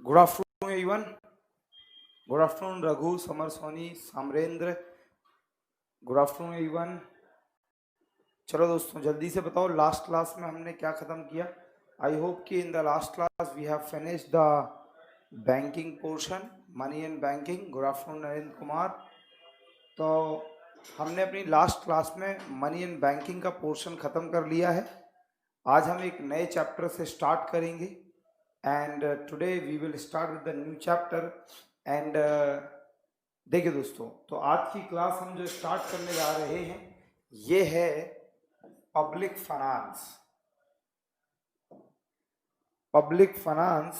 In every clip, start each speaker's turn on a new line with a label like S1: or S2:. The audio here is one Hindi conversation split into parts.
S1: Good afternoon, everyone. Good afternoon, Raghu, Samar, Soni, Samarendra. Good afternoon everyone. चलो दोस्तों, जल्दी से बताओ लास्ट क्लास में हमने क्या खत्म किया. आई होप कि in the last class we have finished the banking portion, money and banking. Good afternoon Narendra Kumar. तो हमने अपनी लास्ट क्लास में मनी एंड बैंकिंग का पोर्शन ख़त्म कर लिया है. आज हम एक नए चैप्टर से स्टार्ट करेंगे and today we will start with the new chapter. And देखिए दोस्तों, तो आज की क्लास हम जो स्टार्ट करने जा रहे हैं ये है पब्लिक फाइनेंस. पब्लिक फाइनेंस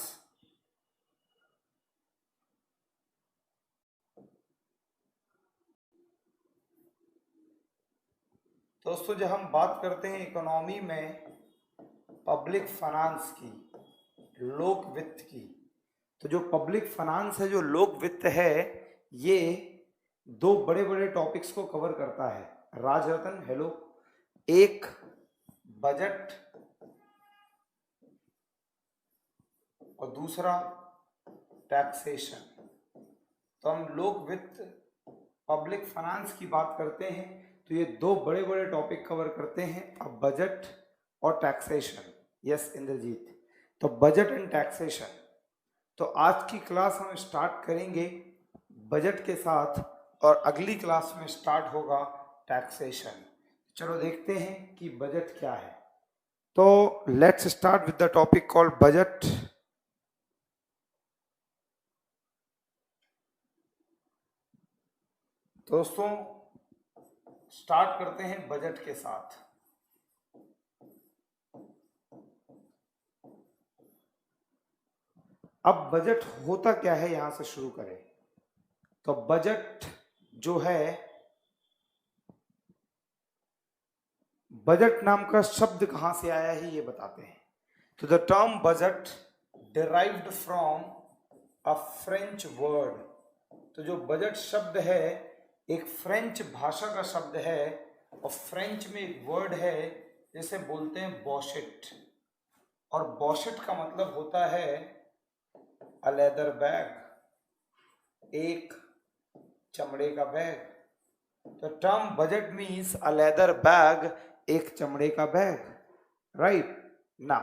S1: दोस्तों, जब हम बात करते हैं इकोनॉमी में पब्लिक फाइनेंस की, लोक वित्त की, तो जो पब्लिक फाइनेंस है, जो लोक वित्त है, ये दो बड़े बड़े टॉपिक्स को कवर करता है. राजरतन हेलो. एक बजट और दूसरा टैक्सेशन. तो हम लोक वित्त पब्लिक फाइनेंस की बात करते हैं तो ये दो बड़े बड़े टॉपिक कवर करते हैं, अब बजट और टैक्सेशन. यस इंद्रजीत. तो बजट एंड टैक्सेशन. तो आज की क्लास हम स्टार्ट करेंगे बजट के साथ और अगली क्लास में स्टार्ट होगा टैक्सेशन. चलो देखते हैं कि बजट क्या है. तो let's start with the topic called budget. दोस्तों, स्टार्ट करते हैं बजट के साथ. अब बजट होता क्या है, यहां से शुरू करें. तो बजट जो है, बजट नाम का शब्द कहां से आया है ये बताते हैं. तो the term budget derived from a French word. तो जो बजट शब्द है एक फ्रेंच भाषा का शब्द है और फ्रेंच में एक वर्ड है जिसे बोलते हैं बॉशेट. और बॉशेट का मतलब होता है अ लेदर बैग, एक चमड़े का बैग. तो term budget means a leather bag, एक चमड़े का बैग. राइट ना.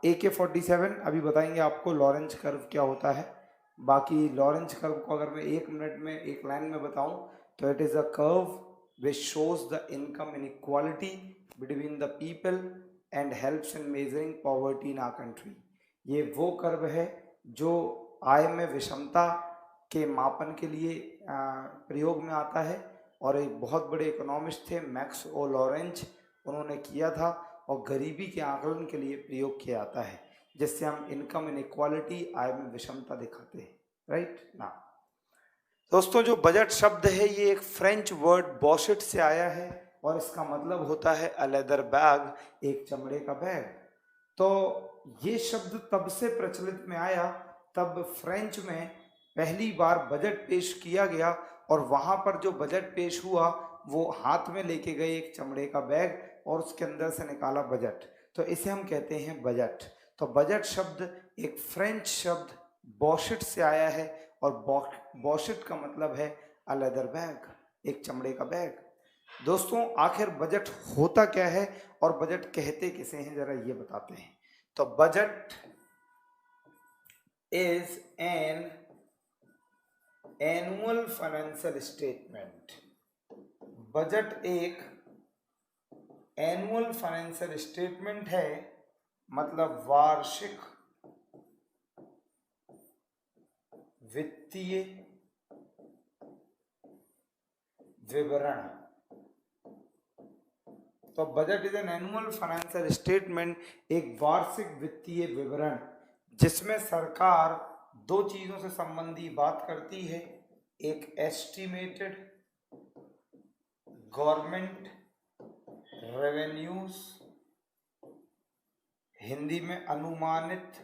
S1: AK-47 अभी बताएंगे आपको लॉरेंज कर्व क्या होता है. बाकी लॉरेंज कर्व को अगर मैं एक मिनट में एक लाइन में बताऊं तो it is a curve which shows the income inequality between the people and helps in measuring poverty in our country. ये वो कर्व है जो आय में विषमता के मापन के लिए प्रयोग में आता है. और एक बहुत बड़े इकोनॉमिस्ट थे मैक्स ओ लॉरेंज, उन्होंने किया था और गरीबी के आकलन के लिए प्रयोग किया जाता है, जिससे हम इनकम इनइक्वालिटी, आय में विषमता दिखाते हैं. राइट ना. दोस्तों, जो बजट शब्द है ये एक फ्रेंच वर्ड बॉशेट से आया है और इसका मतलब होता है अ लेदर बैग, एक चमड़े का बैग. तो ये शब्द तब से प्रचलित में आया तब फ्रेंच में पहली बार बजट पेश किया गया और वहां पर जो बजट पेश हुआ वो हाथ में लेके गए एक चमड़े का बैग और उसके अंदर से निकाला बजट. तो इसे हम कहते हैं बजट. तो बजट शब्द एक फ्रेंच शब्द बॉशेट से आया है और बॉशेट का मतलब है अ लेदर बैग, एक चमड़े का बैग. दोस्तों, आखिर बजट होता क्या है और बजट कहते किसे हैं, जरा ये बताते हैं. तो budget is an annual financial statement. Budget एक एनुअल फाइनेंशियल स्टेटमेंट है, मतलब वार्षिक वित्तीय विवरण. तो budget is an annual financial statement, एक वार्षिक वित्तीय विवरण जिसमें सरकार दो चीजों से संबंधी बात करती है. एक एस्टिमेटेड गवर्नमेंट रेवेन्यूज, हिंदी में अनुमानित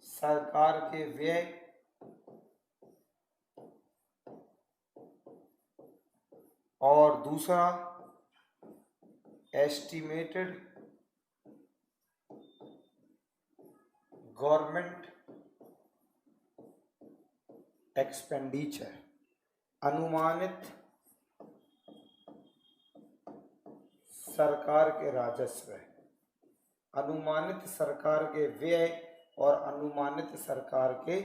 S1: सरकार के व्यय, और दूसरा एस्टिमेटेड गवर्नमेंट एक्सपेंडिचर, अनुमानित सरकार के राजस्व, अनुमानित सरकार के व्यय और अनुमानित सरकार के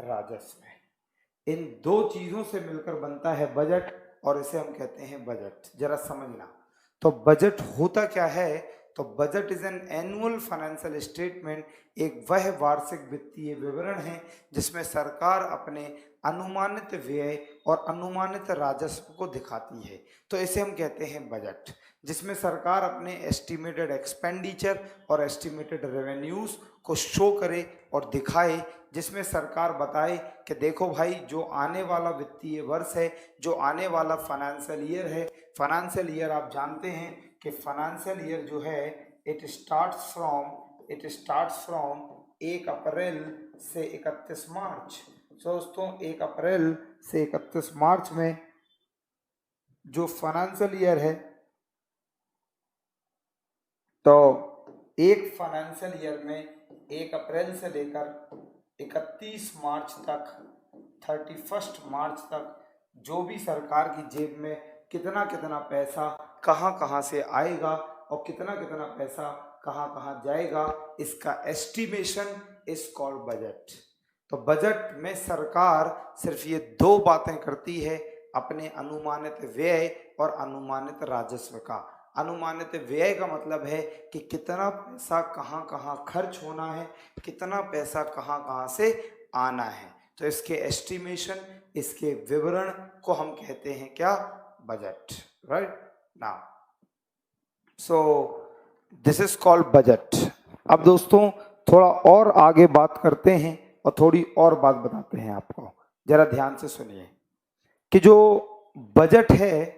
S1: राजस्व। इन दो चीजों से मिलकर बनता है बजट और इसे हम कहते हैं बजट। जरा समझना, तो बजट होता क्या है? तो budget is an annual financial statement, एक वह वार्षिक वित्तीय विवरण है जिसमें सरकार अपने अनुमानित व्यय और अनुमानित राजस्व को दिखाती है। तो इसे हम कहते हैं बजट, जिसमें सरकार अपने एस्टिमेटेड एक्सपेंडिचर और एस्टिमेटेड रेवेन्यूज को शो करे और दिखाए, जिसमें सरकार बताए कि देखो भाई, जो आने वाला वित्तीय वर्ष है, जो आने वाला फाइनेंशियल ईयर है, फाइनेंशियल ईयर आप जानते हैं कि फाइनेंशियल ईयर जो है इट स्टार्ट्स फ्रॉम 1 अप्रैल से 31 मार्च। दोस्तों 1 अप्रैल से 31 मार्च में जो फाइनेंशियल ईयर है, तो एक फाइनेंशियल ईयर में 1 अप्रैल से लेकर 31 मार्च तक, 31 मार्च तक जो भी सरकार की जेब में कितना कितना पैसा कहाँ से आएगा और कितना कितना पैसा कहाँ जाएगा, इसका एस्टिमेशन इज कॉल्ड बजट। तो बजट में सरकार सिर्फ ये दो बातें करती है, अपने अनुमानित व्यय और अनुमानित राजस्व का। अनुमानित व्यय का मतलब है कि कितना पैसा कहाँ खर्च होना है, कितना पैसा कहाँ से आना है। तो इसके एस्टिमेशन, इसके विवरण को हम कहते हैं क्या? Budget, right now. So this is called budget. अब दोस्तों थोड़ा और आगे बात करते हैं और थोड़ी और बात बताते हैं आपको, जरा ध्यान से सुनिए कि जो बजट है,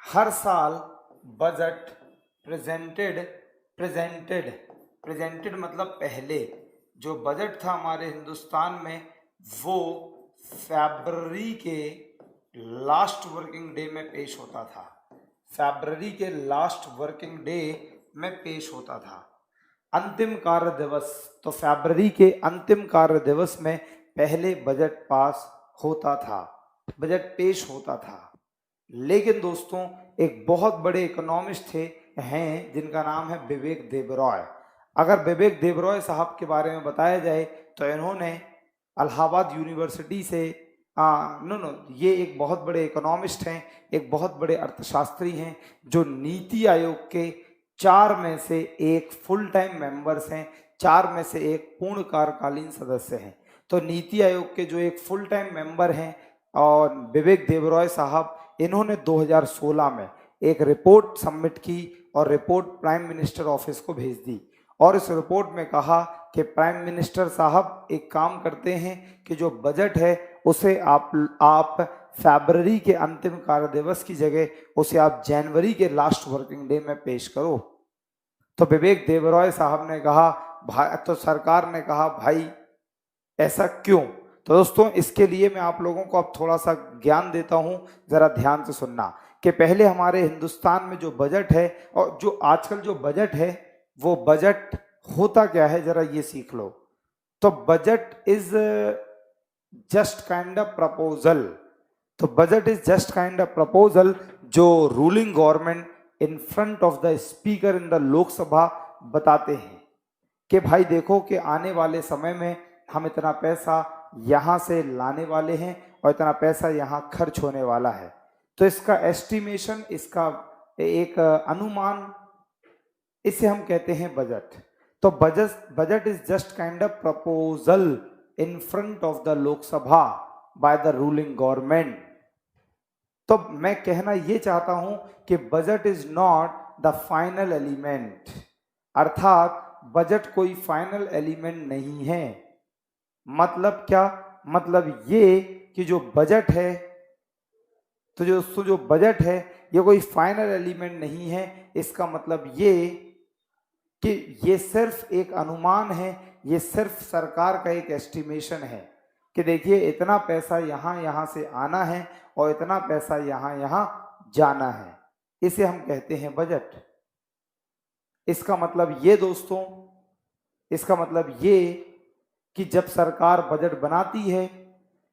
S1: हर साल बजट प्रेजेंटेड मतलब पहले जो बजट था हमारे हिंदुस्तान में, वो फरवरी के लास्ट वर्किंग डे में पेश होता था। फरवरी के लास्ट वर्किंग डे में पेश होता था। अंतिम कार्य दिवस, तो फरवरी के अंतिम कार्य दिवस में पहले बजट पास होता था, बजट पेश होता था। लेकिन दोस्तों एक बहुत बड़े इकोनॉमिस्ट हैं जिनका नाम है विवेक देबरॉय। अगर विवेक देबरॉय साहब के बारे में बताया जाए तो इन्होंने इलाहाबाद यूनिवर्सिटी से ये एक बहुत बड़े इकोनॉमिस्ट हैं, एक बहुत बड़े अर्थशास्त्री हैं, जो नीति आयोग के 4 में से एक फुल टाइम मेंबर्स हैं, 4 में से एक पूर्ण कार्यकालीन सदस्य हैं। तो नीति आयोग के जो एक फुल टाइम मेंबर हैं और विवेक देबरॉय साहब, इन्होंने 2016 में एक रिपोर्ट सबमिट की और रिपोर्ट प्राइम मिनिस्टर ऑफिस को भेज दी। और इस रिपोर्ट में कहा कि प्राइम मिनिस्टर साहब एक काम करते हैं कि जो बजट है उसे आप फरवरी के अंतिम कार्य दिवस की जगह उसे आप जनवरी के लास्ट वर्किंग डे में पेश करो। तो विवेक देबरॉय साहब ने कहा तो सरकार ने कहा भाई ऐसा क्यों? तो दोस्तों इसके लिए मैं आप लोगों को अब थोड़ा सा ज्ञान देता हूं, जरा ध्यान से सुनना कि पहले हमारे हिंदुस्तान में जो बजट है और जो आजकल जो बजट है, वो बजट होता क्या है जरा ये सीख लो। तो budget is just kind of proposal. तो budget is just kind of proposal जो ruling government in front of the speaker in the Lok Sabha बताते हैं कि भाई देखो कि आने वाले समय में हम इतना पैसा यहाँ से लाने वाले हैं और इतना पैसा यहाँ खर्च होने वाला है। तो इसका एस्टिमेशन, इसका एक अनुमान, इसे हम कहते हैं बजट। तो budget is just kind of proposal in front of the Lok Sabha by the ruling government. तो मैं कहना ये चाहता हूं कि budget is not the final element, अर्थात बजट कोई फाइनल एलिमेंट नहीं है। मतलब क्या? मतलब ये कि जो बजट है, तो जो बजट है ये कोई फाइनल एलिमेंट नहीं है। इसका मतलब ये कि ये सिर्फ एक अनुमान है, ये सिर्फ सरकार का एक एस्टिमेशन है कि देखिए इतना पैसा यहाँ से आना है और इतना पैसा यहाँ जाना है। इसे हम कहते हैं बजट। इसका मतलब ये दोस्तों, इसका मतलब ये कि जब सरकार बजट बनाती है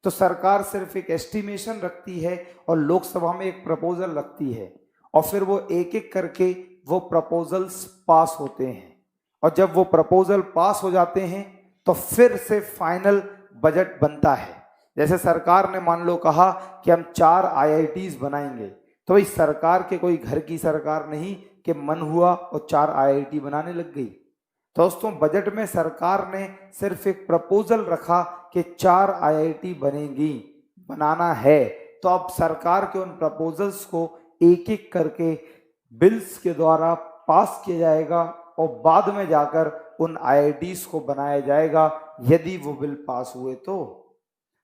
S1: तो सरकार सिर्फ एक एस्टिमेशन रखती है और लोकसभा में एक प्रपोजल रखती है और फिर वो एक एक करके वो प्रपोजल्स पास होते हैं और जब वो प्रपोजल पास हो जाते हैं तो फिर से फाइनल बजट बनता है। जैसे सरकार ने मान लो कहा कि हम 4 IITs बनाएंगे, तो भाई सरकार के कोई घर की सरकार नहीं कि मन हुआ और 4 IIT बनाने लग गई। दोस्तों बजट में सरकार ने सिर्फ एक प्रपोजल रखा कि 4 IIT बनेगी, बनाना है, तो अब सरकार के उन प्रपोजल्स को एक एक करके बिल्स के द्वारा पास किया जाएगा और बाद में जाकर उन IITs को बनाया जाएगा यदि वो बिल पास हुए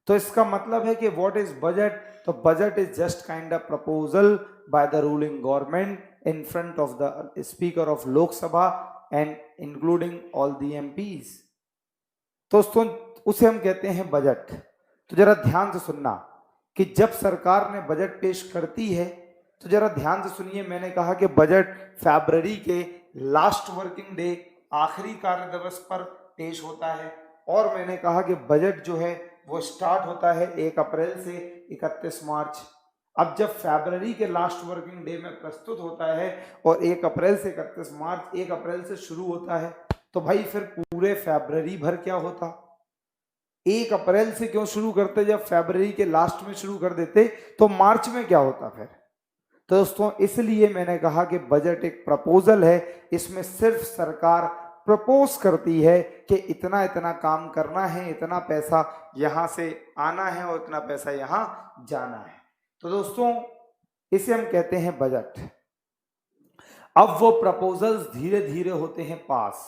S1: तो इसका मतलब है कि व्हाट इज बजट? तो budget is just kind of proposal by the ruling government in front of the speaker of Lok Sabha and including all the MPs। दोस्तों उसे हम कहते हैं बजट। तो जरा ध्यान से सुनना कि जब सरकार ने बजट पेश करती है तो जरा ध्यान से सुनिए, मैंने कहा कि बजट फरवरी के लास्ट वर्किंग डे, आखिरी कार्य दिवस पर पेश होता है और मैंने कहा कि बजट जो है वो स्टार्ट होता है 1 अप्रैल से 31 मार्च। अब जब फरवरी के लास्ट वर्किंग डे में प्रस्तुत होता है और 1 अप्रैल से 31 मार्च 1 अप्रैल से शुरू होता है, तो भाई फिर पूरे फरवरी भर क्या होता? 1 अप्रैल से क्यों शुरू करते? जब फरवरी के लास्ट में शुरू कर देते तो मार्च में क्या होता फिर? तो दोस्तों इसलिए मैंने कहा कि बजट एक प्रपोजल है, इसमें सिर्फ सरकार प्रपोज करती है कि इतना इतना काम करना है, इतना पैसा यहां से आना है और इतना पैसा यहां जाना है। तो दोस्तों इसे हम कहते हैं बजट। अब वो प्रपोजल्स धीरे धीरे होते हैं पास,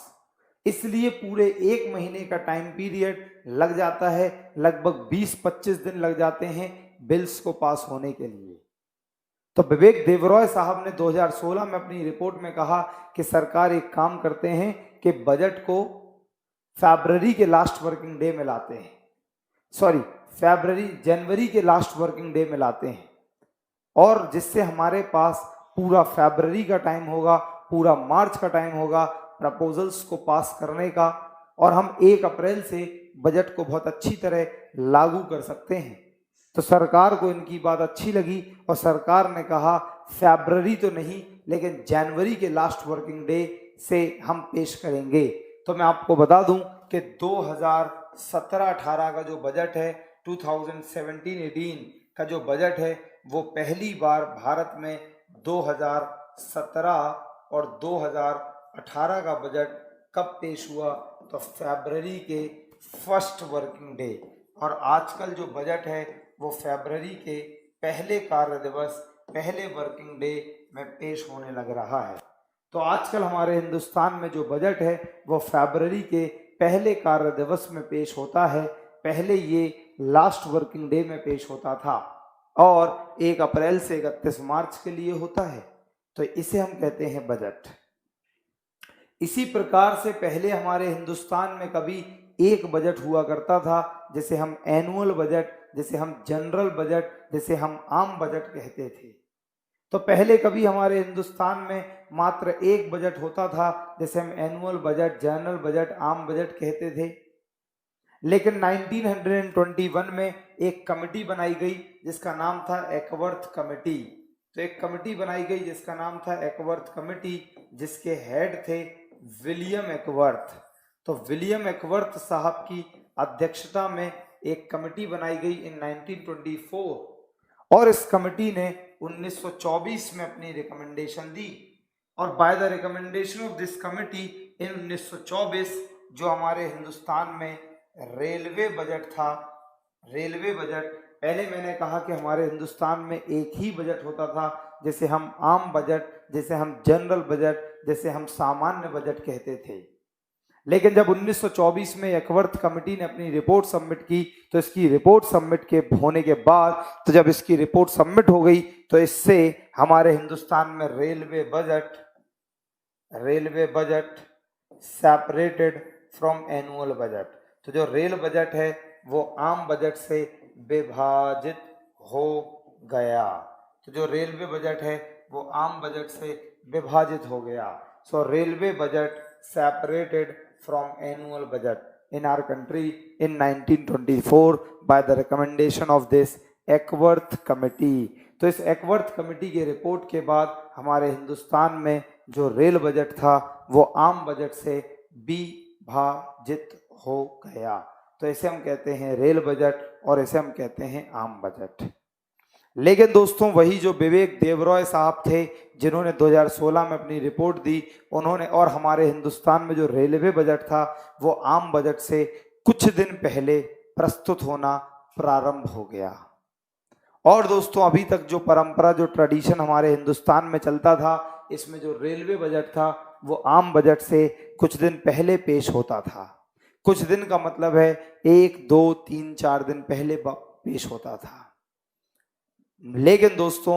S1: इसलिए पूरे 1 महीने का टाइम पीरियड लग जाता है, लगभग 20-25 दिन लग जाते हैं बिल्स को पास होने के लिए। तो विवेक देबरॉय साहब ने 2016 में अपनी रिपोर्ट में कहा कि सरकार एक काम करते हैं कि बजट को फरवरी के लास्ट वर्किंग डे में लाते हैं, जनवरी के लास्ट वर्किंग डे में लाते हैं और जिससे हमारे पास पूरा फरवरी का टाइम होगा, पूरा मार्च का टाइम होगा प्रपोजल्स को पास करने का और हम 1 अप्रैल से बजट को बहुत अच्छी तरह लागू कर सकते हैं। तो सरकार को इनकी बात अच्छी लगी और सरकार ने कहा फरवरी तो नहीं लेकिन जनवरी के लास्ट वर्किंग डे से हम पेश करेंगे। तो मैं आपको बता दूं कि 2017-18 का जो बजट है, 2017-18 का जो बजट है वो पहली बार भारत में 2017 और 2018 का बजट कब पेश हुआ? तो फरवरी के फर्स्ट वर्किंग डे। और आजकल जो बजट है वो फरवरी के पहले कार्य दिवस, पहले वर्किंग डे में पेश होने लग रहा है। तो आजकल हमारे हिंदुस्तान में जो बजट है वो फरवरी के पहले कार्य दिवस में पेश होता है। पहले ये लास्ट वर्किंग डे में पेश होता था और 1 अप्रैल से 31 मार्च के लिए होता है। तो इसे हम कहते हैं बजट। इसी प्रकार से पहले हमारे हिंदुस्तान में कभी एक बजट हुआ करता था, जैसे हम एनुअल बजट, जैसे हम जनरल बजट, जैसे हम आम बजट कहते थे। तो पहले कभी हमारे हिंदुस्तान में मात्र एक बजट होता था, जैसे हम एनुअल बजट, जनरल बजट, आम बजट कहते थे। लेकिन 1921 में एक कमेटी बनाई गई जिसका नाम था एकवर्थ कमेटी। तो एक कमेटी बनाई गई जिसका नाम था एकवर्थ कमेटी, जिसके हेड थे विलियम एकवर्थ। तो विलियम एकवर्थ साहब की अध्यक्षता में एक कमेटी बनाई गई इन 1924 और इस कमेटी ने 1924 में अपनी रिकमेंडेशन दी और by the recommendation of this committee in 1924 जो हमारे हिंदुस्तान में रेलवे बजट था, रेलवे बजट, पहले मैंने कहा कि हमारे हिंदुस्तान में एक ही बजट होता था, जैसे हम आम बजट, जैसे हम जनरल बजट, जैसे हम सामान्य बजट कहते थे। लेकिन जब 1924 में एकवर्थ कमेटी ने अपनी रिपोर्ट सबमिट की तो इसकी रिपोर्ट सबमिट के होने के बाद, तो जब इसकी रिपोर्ट सबमिट हो गई तो इससे हमारे हिंदुस्तान में railway budget separated from annual budget. तो जो रेल बजट है वो आम बजट से विभाजित हो गया। तो जो रेलवे बजट है वो आम बजट से विभाजित हो गया। So railway budget separated from annual budget in our country in 1924 by the recommendation of this Ackworth Committee. तो इस एक्वर्थ कमेटी के रिपोर्ट के बाद हमारे हिंदुस्तान में जो रेल बजट था वो आम बजट से विभाजित हो गया। तो इसे हम कहते हैं रेल बजट और इसे हम कहते हैं आम बजट। लेकिन दोस्तों वही जो विवेक देबरॉय साहब थे जिन्होंने 2016 में अपनी रिपोर्ट दी, उन्होंने और हमारे हिंदुस्तान में जो रेलवे बजट था वो आम बजट से कुछ दिन पहले प्रस्तुत होना प्रारंभ हो गया। और दोस्तों अभी तक जो परंपरा जो ट्रेडिशन हमारे हिंदुस्तान में चलता था, इसमें जो रेलवे बजट था वो आम बजट से कुछ दिन पहले पेश होता था। कुछ दिन का मतलब है 1, 2, 3, 4 दिन पहले पेश होता था। लेकिन दोस्तों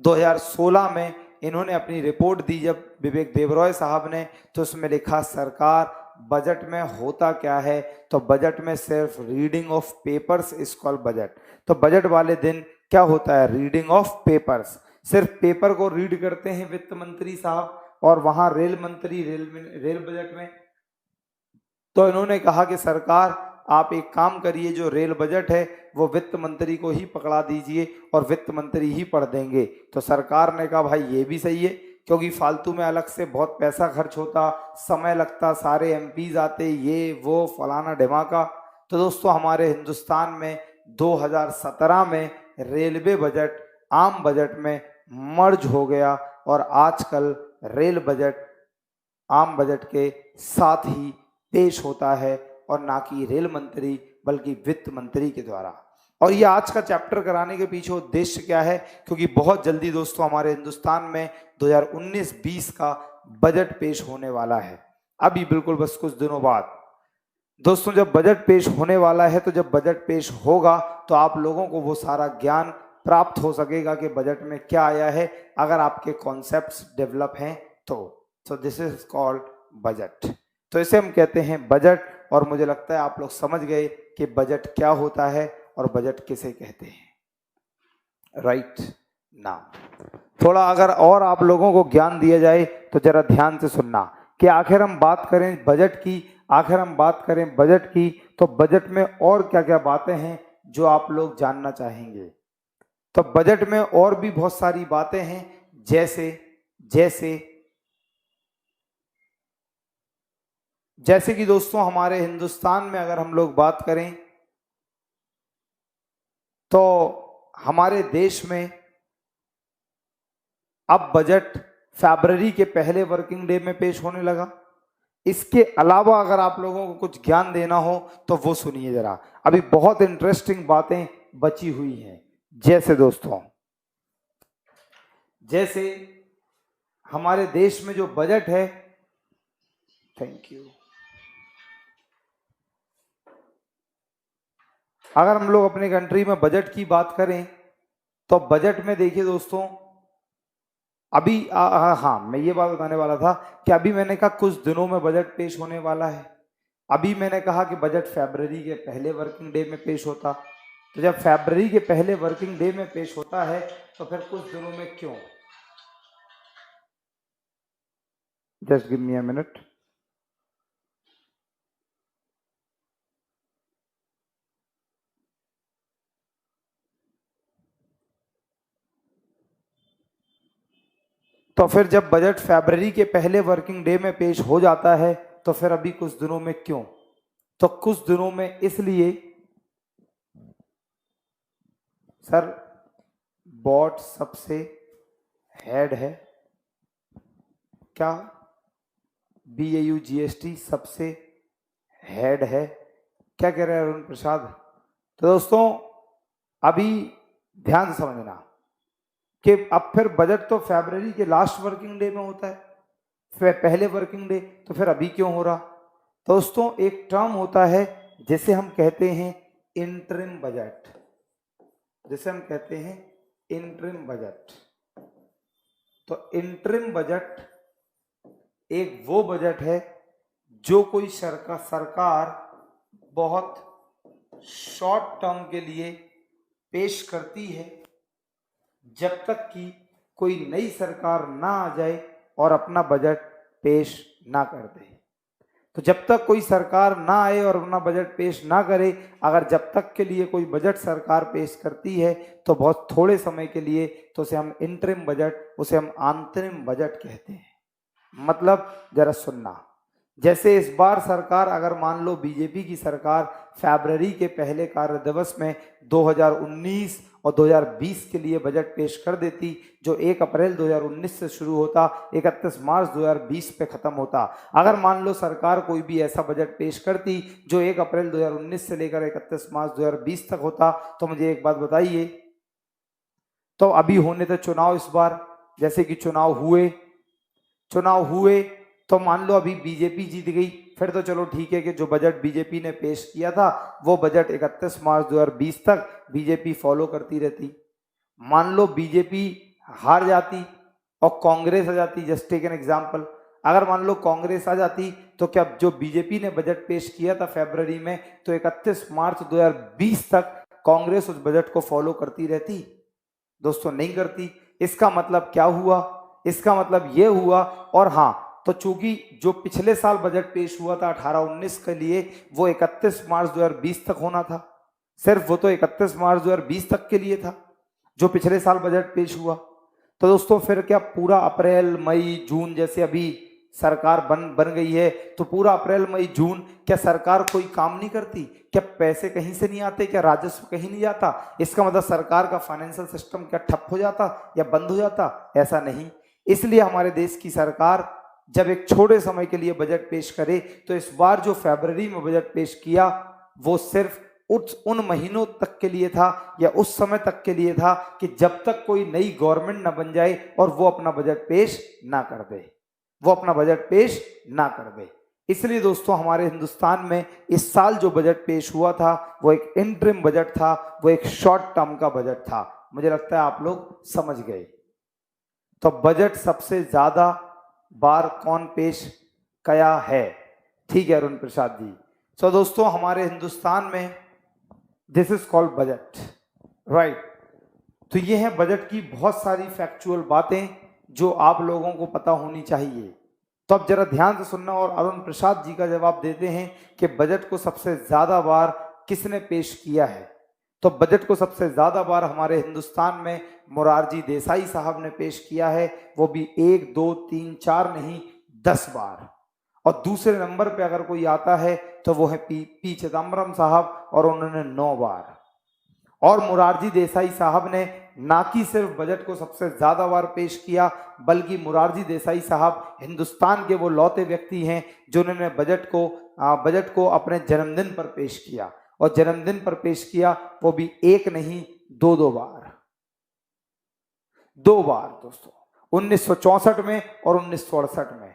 S1: 2016 में इन्होंने अपनी रिपोर्ट दी जब विवेक देबरॉय साहब ने, तो उसमें लिखा सरकार बजट में होता क्या है, तो बजट में सिर्फ reading of papers is called budget. तो बजट वाले दिन क्या होता है, रीडिंग ऑफ पेपर्स, सिर्फ पेपर को रीड करते हैं वित्त मंत्री साहब, और वहां रेल मंत्री रेल बजट में। तो इन्होंने कहा कि सरकार आप एक काम करिए, जो रेल बजट है वो वित्त मंत्री को ही पकड़ा दीजिए और वित्त मंत्री ही पढ़ देंगे। तो सरकार ने कहा भाई ये भी सही है, क्योंकि फालतू में अलग से बहुत पैसा खर्च होता, समय लगता, सारे एमपीज आते, ये वो फलाना ढिमाका। तो दोस्तों हमारे हिंदुस्तान में 2017 में रेलवे बजट आम बजट में मर्ज हो गया और आजकल रेल बजट आम बजट के साथ ही पेश होता है और ना कि रेल मंत्री बल्कि वित्त मंत्री के द्वारा। और ये आज का चैप्टर कराने के पीछे उद्देश्य क्या है, क्योंकि बहुत जल्दी दोस्तों हमारे हिंदुस्तान में 2019-20 का बजट पेश होने वाला है। अभी बिल्कुल बस कुछ दिनों बाद दोस्तों जब बजट पेश होने वाला है, तो जब बजट पेश होगा तो आप लोगों को वो सारा ज्ञान प्राप्त हो सकेगा कि बजट में क्या आया है, अगर आपके कॉन्सेप्ट्स डेवलप हैं तो। So this is called budget. तो इसे हम कहते हैं बजट, और मुझे लगता है आप लोग समझ गए कि बजट क्या होता है और बजट किसे कहते हैं। राइट ना, थोड़ा अगर और आप लोगों को ज्ञान दिया जाए तो जरा ध्यान से सुनना कि आखिर हम बात करें बजट की, आखिर हम बात करें बजट की, तो बजट में और क्या क्या बातें हैं जो आप लोग जानना चाहेंगे। तो बजट में और भी बहुत सारी बातें हैं, जैसे जैसे जैसे कि दोस्तों हमारे हिंदुस्तान में अगर हम लोग बात करें तो हमारे देश में अब बजट फरवरी के पहले वर्किंग डे में पेश होने लगा। इसके अलावा अगर आप लोगों को कुछ ज्ञान देना हो तो वो सुनिए जरा, अभी बहुत इंटरेस्टिंग बातें बची हुई हैं। जैसे दोस्तों जैसे हमारे देश में जो बजट है, थैंक यू, अगर हम लोग अपनी कंट्री में बजट की बात करें तो बजट में देखिए दोस्तों अभी हाँ मैं ये बात बताने वाला था कि अभी मैंने कहा कुछ दिनों में बजट पेश होने वाला है। अभी मैंने कहा कि बजट फरवरी के पहले वर्किंग डे में पेश होता, तो जब फरवरी के पहले वर्किंग डे में पेश होता है तो फिर कुछ दिनों में क्यों, just give me a minute. तो फिर जब बजट फरवरी के पहले वर्किंग डे में पेश हो जाता है तो फिर अभी कुछ दिनों में क्यों, तो कुछ दिनों में इसलिए सर बॉट सबसे हेड है, क्या BAU GST सबसे हेड है, क्या कह रहे हैं अरुण प्रसाद। तो दोस्तों अभी ध्यान से समझना कि अब फिर बजट तो फरवरी के लास्ट वर्किंग डे में होता है, फिर पहले वर्किंग डे, तो फिर अभी क्यों हो रहा। दोस्तों एक टर्म होता है जिसे हम कहते हैं इंटरिम बजट, जिसे हम कहते हैं इंटरिम बजट। तो इंटरिम बजट एक वो बजट है जो कोई सरकार बहुत शॉर्ट टर्म के लिए पेश करती है, जब तक कि कोई नई सरकार ना आ जाए और अपना बजट पेश ना कर दे। तो जब तक कोई सरकार ना आए और अपना बजट पेश ना करे, अगर जब तक के लिए कोई बजट सरकार पेश करती है तो बहुत थोड़े समय के लिए, तो उसे हम इंटरिम बजट, उसे हम अंतरिम बजट कहते हैं। मतलब जरा सुनना, जैसे इस बार सरकार, अगर मान लो बीजेपी की सरकार फरवरी के पहले कार्य दिवस में 2019 और 2020 के लिए बजट पेश कर देती, जो 1 अप्रैल 2019 से शुरू होता, 31 मार्च 2020 पे खत्म होता। अगर मान लो सरकार कोई भी ऐसा बजट पेश करती जो 1 अप्रैल 2019 से लेकर 31 मार्च 2020 तक होता, तो मुझे एक बात बताइए, तो अभी होने थे चुनाव इस बार, जैसे कि चुनाव हुए तो मान लो अभी बीजेपी जीत गई, फिर तो चलो ठीक है कि जो बजट बीजेपी ने पेश किया था वो बजट 31 मार्च 2020 तक बीजेपी फॉलो करती रहती। मान लो बीजेपी हार जाती और कांग्रेस आ जाती, जस्ट टेक एन एग्जांपल, अगर मान लो कांग्रेस आ जाती तो क्या जो बीजेपी ने बजट पेश किया था फरवरी में, तो 31 मार्च 2020 तक कांग्रेस उस बजट को फॉलो करती रहती? दोस्तों नहीं करती। इसका मतलब क्या हुआ? इसका मतलब यह हुआ, और हाँ, तो चूंकि जो पिछले साल बजट पेश हुआ था 18-19 के लिए, वो 31 मार्च 2020 तक होना था, सिर्फ वो तो 31 मार्च 2020 तक के लिए था जो पिछले साल बजट पेश हुआ। तो दोस्तों फिर क्या पूरा अप्रैल मई जून, जैसे अभी सरकार बन गई है, तो पूरा अप्रैल मई जून क्या सरकार कोई काम नहीं करती? क्या पैसे कहीं से नहीं आते? क्या राजस्व कहीं नहीं जाता? इसका मतलब सरकार का फाइनेंशियल सिस्टम क्या ठप हो जाता या बंद हो जाता? ऐसा नहीं। इसलिए हमारे देश की सरकार जब एक छोटे समय के लिए बजट पेश करे, तो इस बार जो फरवरी में बजट पेश किया वो सिर्फ उन महीनों तक के लिए था, या उस समय तक के लिए था कि जब तक कोई नई गवर्नमेंट ना बन जाए और वो अपना बजट पेश ना कर दे, वो अपना बजट पेश ना कर दे। इसलिए दोस्तों हमारे हिंदुस्तान में इस साल जो बजट पेश हुआ था वो एक इंटरिम बजट था, वो एक शॉर्ट टर्म का बजट था। मुझे लगता है आप लोग समझ गए। तो बजट सबसे ज्यादा बार कौन पेश किया है? ठीक है अरुण प्रसाद जी। तो दोस्तों हमारे हिंदुस्तान में this is called budget, right. तो ये है बजट की बहुत सारी फैक्चुअल बातें जो आप लोगों को पता होनी चाहिए। तो अब जरा ध्यान से सुनना और अरुण प्रसाद जी का जवाब देते हैं कि बजट को सबसे ज्यादा बार किसने पेश किया है। तो बजट को सबसे ज्यादा बार हमारे हिंदुस्तान में मोरारजी देसाई साहब ने पेश किया है, वो भी 1 2 3 4 नहीं 10 बार। और दूसरे नंबर पे अगर कोई आता है तो वो है पी चिदम्बरम साहब, और उन्होंने 9 बार। और मोरारजी देसाई साहब ने ना कि सिर्फ बजट को सबसे ज्यादा बार पेश किया, बल्कि मोरारजी देसाई साहब हिंदुस्तान के वो लौते व्यक्ति हैं जिन्होंने बजट को अपने जन्मदिन पर पेश किया, और जन्मदिन पर पेश किया वो भी एक नहीं 2 बार। 2 बार दोस्तों, 1964 में और 1968 में।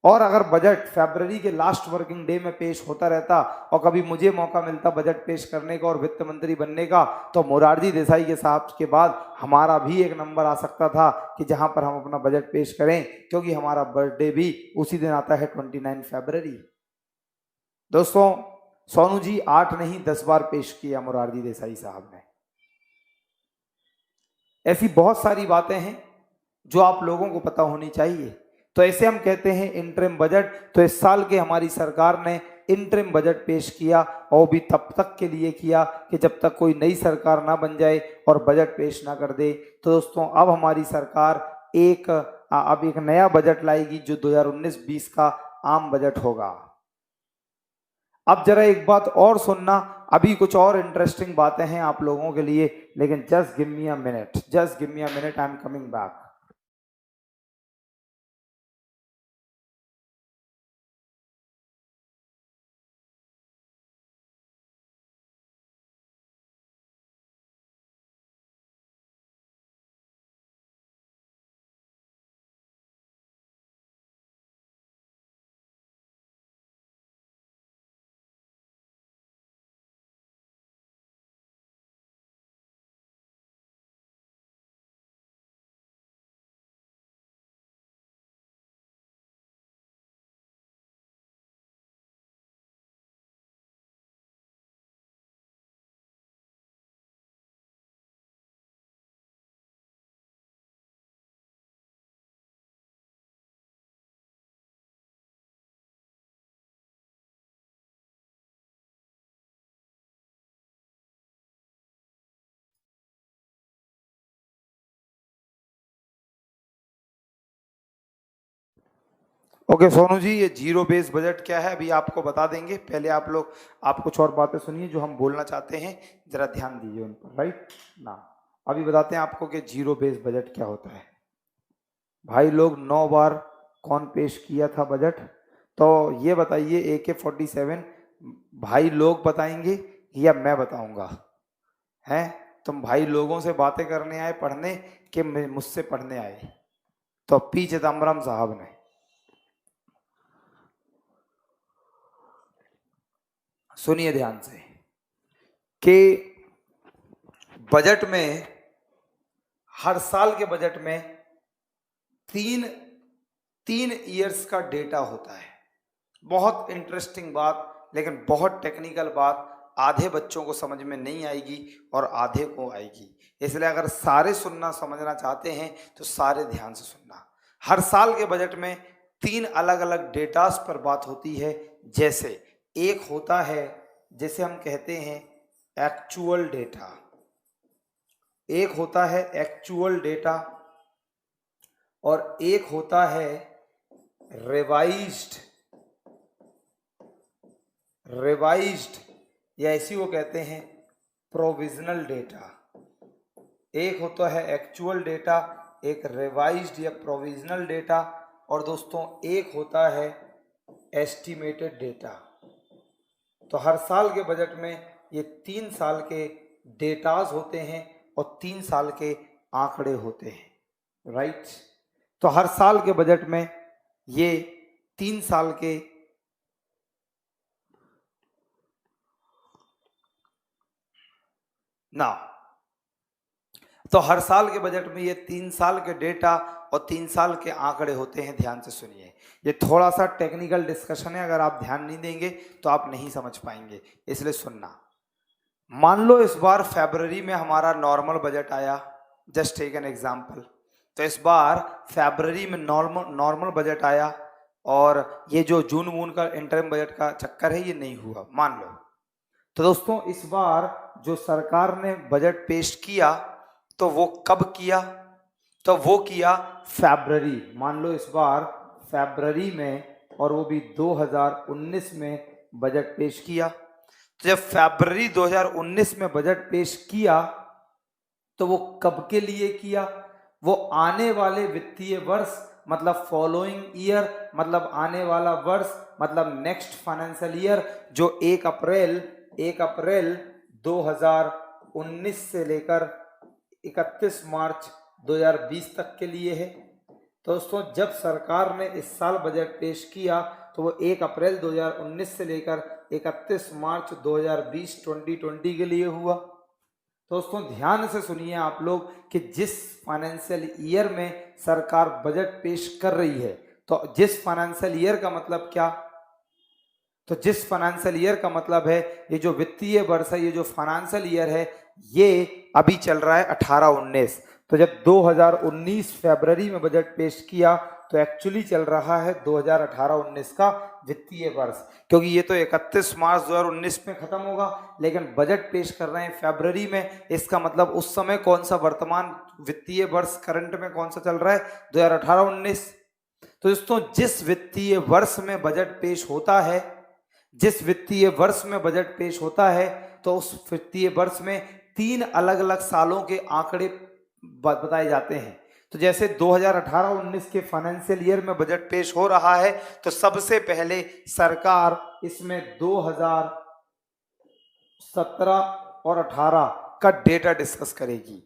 S1: और अगर बजट फरवरी के लास्ट वर्किंग डे में पेश होता रहता और कभी मुझे मौका मिलता बजट पेश करने का और वित्त मंत्री बनने का, तो मोरारजी देसाई के साहब के बाद हमारा भी एक नंबर आ सकता था कि जहां पर हम अपना बजट पेश करें, क्योंकि हमारा बर्थडे भी उसी दिन आता है 29 फरवरी। दोस्तों सोनू जी 8 नहीं 10 बार पेश किया मोरारजी देसाई साहब ने। ऐसी बहुत सारी बातें हैं जो आप लोगों को पता होनी चाहिए। तो ऐसे हम कहते हैं इंटरिम बजट। तो इस साल के हमारी सरकार ने इंटरिम बजट पेश किया, और भी तब तक के लिए किया कि जब तक कोई नई सरकार ना बन जाए और बजट पेश ना कर दे। तो दोस्तों अब हमारी सरकार अब एक नया बजट लाएगी जो 2019-20 का आम बजट होगा। अब जरा एक बात और सुनना, अभी कुछ और इंटरेस्टिंग बातें हैं आप लोगों के लिए, लेकिन just give me a minute, I am coming back. Okay Sonu ji, ये जीरो बेस बजट क्या है अभी आपको बता देंगे। पहले आप कुछ और बातें सुनिए जो हम बोलना चाहते हैं, जरा ध्यान दीजिए उन पर, राइट ना। अभी बताते हैं आपको कि जीरो बेस बजट क्या होता है। भाई लोग 9 बार कौन पेश किया था बजट, तो ये बताइए AK-47 भाई लोग बताएंगे या मैं बताऊंगा? हैं तुम भाई लोगों से बातें करने आए पढ़ने कि मुझसे पढ़ने आए? तो पी चिदम्बरम साहब ने, सुनिए ध्यान से कि बजट में, हर साल के बजट में तीन तीन ईयर्स का डेटा होता है। बहुत इंटरेस्टिंग बात, लेकिन बहुत टेक्निकल बात, आधे बच्चों को समझ में नहीं आएगी और आधे को आएगी। इसलिए अगर सारे सुनना समझना चाहते हैं तो सारे ध्यान से सुनना। हर साल के बजट में तीन अलग अलग डेटास पर बात होती है। जैसे एक होता है, जैसे हम कहते हैं एक्चुअल डेटा, एक होता है एक्चुअल डेटा, और एक होता है रिवाइज्ड या इसी को कहते हैं प्रोविजनल डेटा। एक होता है एक्चुअल डेटा, एक रिवाइज्ड या प्रोविजनल डेटा, और दोस्तों एक होता है एस्टिमेटेड डेटा। तो हर साल के बजट में ये 3 साल के डेटाज होते हैं और 3 साल के आंकड़े होते हैं, राइट। तो हर साल के बजट में ये 3 साल के ना, तो हर साल के बजट में ये 3 साल के डेटा और 3 साल के आंकड़े होते हैं। ध्यान से सुनिए, ये थोड़ा सा टेक्निकल डिस्कशन है, अगर आप ध्यान नहीं देंगे तो आप नहीं समझ पाएंगे, इसलिए सुनना। मान लो इस बार फरवरी में हमारा नॉर्मल बजट आया, जस्ट टेक एन एग्जांपल। तो इस बार फरवरी में नॉर्मल बजट आया और ये जो जून वून का इंटरिम बजट का चक्कर है ये नहीं हुआ, मान लो। तो दोस्तों इस बार जो सरकार ने बजट पेश किया तो वो कब किया? तो वो किया फरवरी, मान लो इस बार फरवरी में, और वो भी 2019 में बजट पेश किया। तो जब फरवरी 2019 में बजट पेश किया तो वो कब के लिए किया? वो आने वाले वित्तीय वर्ष, मतलब फॉलोइंग ईयर, मतलब आने वाला वर्ष, मतलब नेक्स्ट फाइनेंशियल ईयर, जो 1 अप्रैल 2019 से लेकर 31 मार्च 2020 तक के लिए है। तो दोस्तों जब सरकार ने इस साल बजट पेश किया तो वो 1 अप्रैल 2019 से लेकर 31 मार्च 2020 2020 के लिए हुआ। दोस्तों ध्यान से सुनिए आप लोग कि जिस फाइनेंशियल ईयर में सरकार बजट पेश कर रही है, तो जिस फाइनेंशियल ईयर का मतलब क्या? तो जिस फाइनेंशियल ईयर का मतलब है, ये जो वित्तीय वर्ष है, ये जो फाइनेंशियल ईयर है, ये अभी चल रहा है 18-19। तो जब 2019 फरवरी में बजट पेश किया तो एक्चुअली चल रहा है 2018-19 का वित्तीय वर्ष, क्योंकि ये तो 31 मार्च 2019 में खत्म होगा, लेकिन बजट पेश कर रहे हैं फरवरी में। इसका मतलब उस समय कौन सा वर्तमान वित्तीय वर्ष करंट में कौन सा चल रहा है? 2018-19। तो दोस्तों जिस वित्तीय वर्ष में बजट पेश होता है, जिस वित्तीय वर्ष में बजट पेश होता है, तो उस वित्तीय वर्ष में 3 अलग अलग सालों के आंकड़े बताए जाते हैं। तो जैसे 2018-19 के फाइनेंशियल ईयर में बजट पेश हो रहा है, तो सबसे पहले सरकार इसमें 2017 और 18 का डेटा डिस्कस करेगी।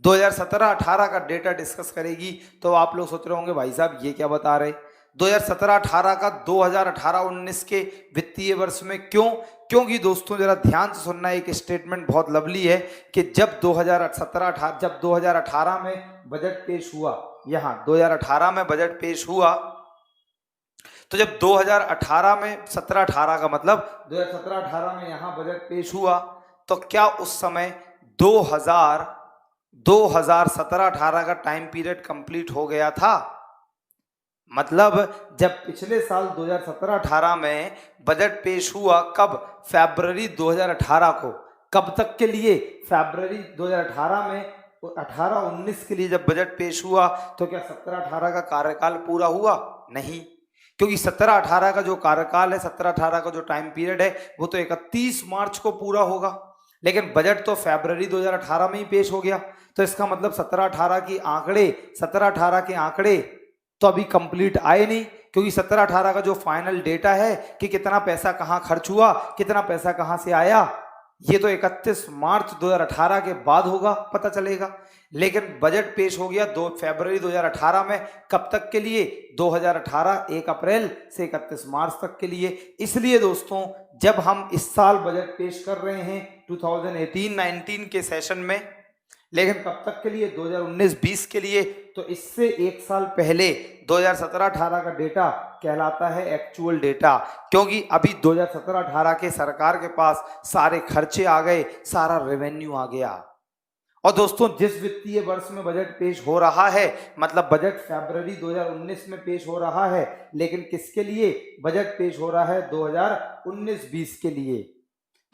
S1: 2017-18 का डेटा डिस्कस करेगी। तो आप लोग सोच रहे होंगे भाई साहब ये क्या बता रहे, 2017-18 का 2018-19 के वित्तीय वर्ष में क्यों? क्योंकि दोस्तों जरा ध्यान से सुनना, एक स्टेटमेंट बहुत लवली है कि जब 2018 में बजट पेश हुआ, यहाँ 2018 में बजट पेश हुआ, तो जब 2018 में 17-18 का मतलब 2017-18 में यहाँ बजट पेश हुआ, तो क्या उस समय 2017-18 का टाइम पीरियड कंप्लीट हो गया था? मतलब जब पिछले साल 2017-18 में बजट पेश हुआ, कब? फरवरी 2018 को। कब तक के लिए? फरवरी 2018 में 18-19 के लिए जब बजट पेश हुआ, तो क्या 17-18 का कार्यकाल पूरा हुआ? नहीं, क्योंकि 17-18 का जो कार्यकाल है, 17-18 का जो टाइम पीरियड है वो तो 31 मार्च को पूरा होगा, लेकिन बजट तो फरवरी 2018 में ही पेश हो गया। तो इसका मतलब 17-18 के आंकड़े तो अभी कंप्लीट आए नहीं, क्योंकि 17-18 का जो फाइनल डेटा है कि कितना पैसा कहां खर्च हुआ, कितना पैसा कहां से आया, ये तो 31 मार्च 2018 के बाद होगा, पता चलेगा। लेकिन बजट पेश हो गया 2 फरवरी 2018 में, कब तक के लिए? 2018 1 अप्रैल से 31 मार्च तक के लिए। इसलिए दोस्तों जब हम इस साल बजट पेश कर रहे हैं 2018-19 के सेशन में, लेकिन कब तक के लिए? 2019-20 के लिए, तो इससे एक साल पहले 2017-18 का डेटा कहलाता है एक्चुअल डेटा, क्योंकि अभी 2017-18 के सरकार के पास सारे खर्चे आ गए, सारा रेवेन्यू आ गया। और दोस्तों जिस वित्तीय वर्ष में बजट पेश हो रहा है, मतलब बजट फरवरी 2019 में पेश हो रहा है, लेकिन किसके लिए बजट पेश हो रहा है? 2019-20 के लिए।